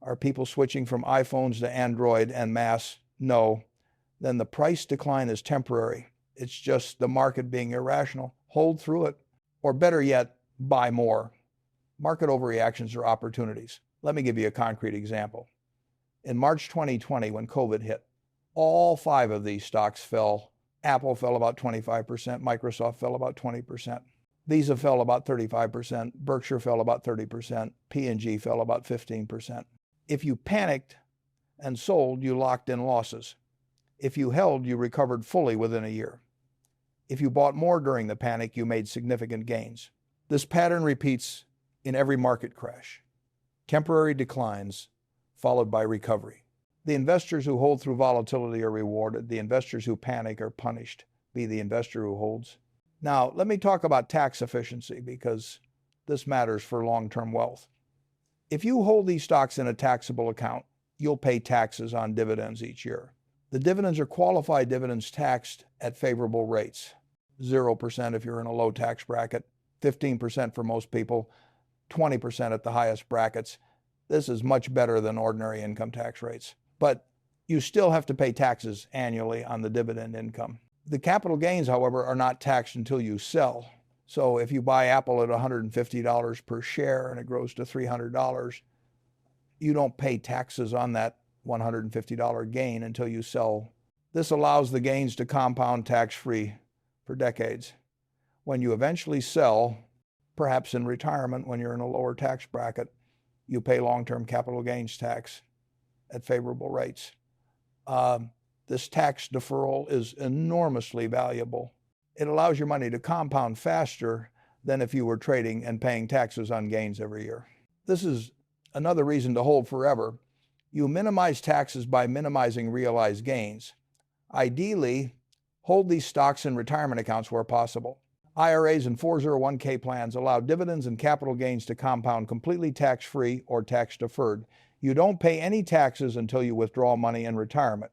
Are people switching from iPhones to Android en masse? No. Then the price decline is temporary. It's just the market being irrational. Hold through it. Or better yet, buy more. Market overreactions are opportunities. Let me give you a concrete example. In March 2020, when COVID hit, all 5 of these stocks fell. Apple fell about 25%, Microsoft fell about 20%, Visa fell about 35%, Berkshire fell about 30%, P&G fell about 15%. If you panicked and sold, you locked in losses. If you held, you recovered fully within a year. If you bought more during the panic, you made significant gains. This pattern repeats in every market crash. Temporary declines followed by recovery. The investors who hold through volatility are rewarded. The investors who panic are punished. Be the investor who holds. Now, let me talk about tax efficiency because this matters for long-term wealth. If you hold these stocks in a taxable account, you'll pay taxes on dividends each year. The dividends are qualified dividends taxed at favorable rates. 0% if you're in a low tax bracket, 15% for most people, 20% at the highest brackets. This is much better than ordinary income tax rates. But you still have to pay taxes annually on the dividend income. The capital gains, however, are not taxed until you sell. So if you buy Apple at $150 per share and it grows to $300, you don't pay taxes on that $150 gain until you sell. This allows the gains to compound tax-free for decades. When you eventually sell, perhaps in retirement when you're in a lower tax bracket, you pay long-term capital gains tax at favorable rates. This tax deferral is enormously valuable. It allows your money to compound faster than if you were trading and paying taxes on gains every year. This is another reason to hold forever. You minimize taxes by minimizing realized gains. Ideally, hold these stocks in retirement accounts where possible. IRAs and 401k plans allow dividends and capital gains to compound completely tax-free or tax-deferred. You don't pay any taxes until you withdraw money in retirement.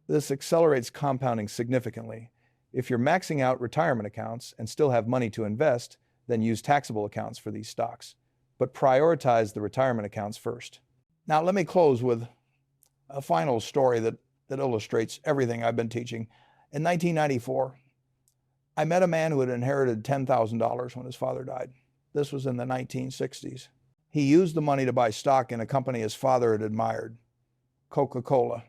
This accelerates compounding significantly. If you're maxing out retirement accounts and still have money to invest, then use taxable accounts for these stocks. But prioritize the retirement accounts first. Now, let me close with a final story that illustrates everything I've been teaching. In 1994, I met a man who had inherited $10,000 when his father died. This was in the 1960s. He used the money to buy stock in a company his father had admired, Coca-Cola.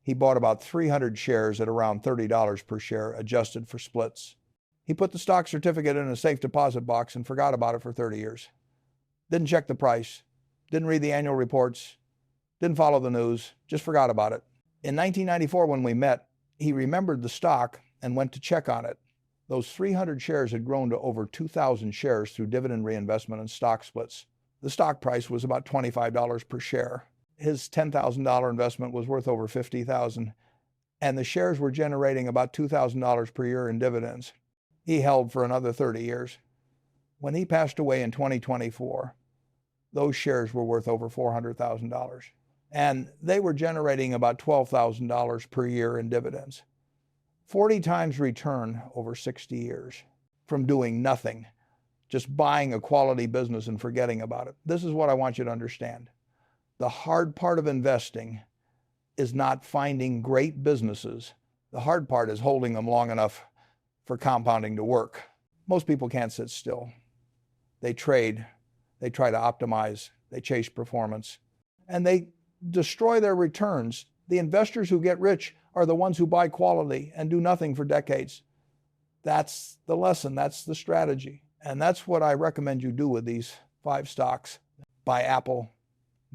He bought about 300 shares at around $30 per share, adjusted for splits. He put the stock certificate in a safe deposit box and forgot about it for 30 years. Didn't check the price, didn't read the annual reports, didn't follow the news, just forgot about it. In 1994, when we met, he remembered the stock and went to check on it. Those 300 shares had grown to over 2,000 shares through dividend reinvestment and stock splits. The stock price was about $25 per share. His $10,000 investment was worth over $50,000, and the shares were generating about $2,000 per year in dividends. He held for another 30 years. When he passed away in 2024, those shares were worth over $400,000, and they were generating about $12,000 per year in dividends. 40 times return over 60 years from doing nothing, just buying a quality business and forgetting about it. This is what I want you to understand. The hard part of investing is not finding great businesses. The hard part is holding them long enough for compounding to work. Most people can't sit still. They trade, they try to optimize, they chase performance, and they destroy their returns. The investors who get rich are the ones who buy quality and do nothing for decades. That's the lesson, that's the strategy. And that's what I recommend you do with these 5 stocks. Buy Apple,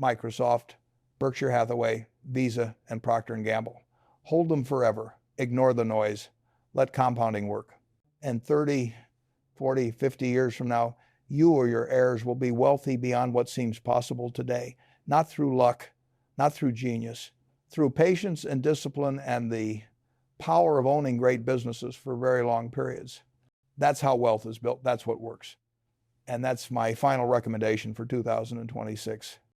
Microsoft, Berkshire Hathaway, Visa, and Procter & Gamble. Hold them forever. Ignore the noise. Let compounding work. And 30, 40, 50 years from now, you or your heirs will be wealthy beyond what seems possible today, not through luck, not through genius, through patience and discipline and the power of owning great businesses for very long periods. That's how wealth is built. That's what works. And that's my final recommendation for 2026.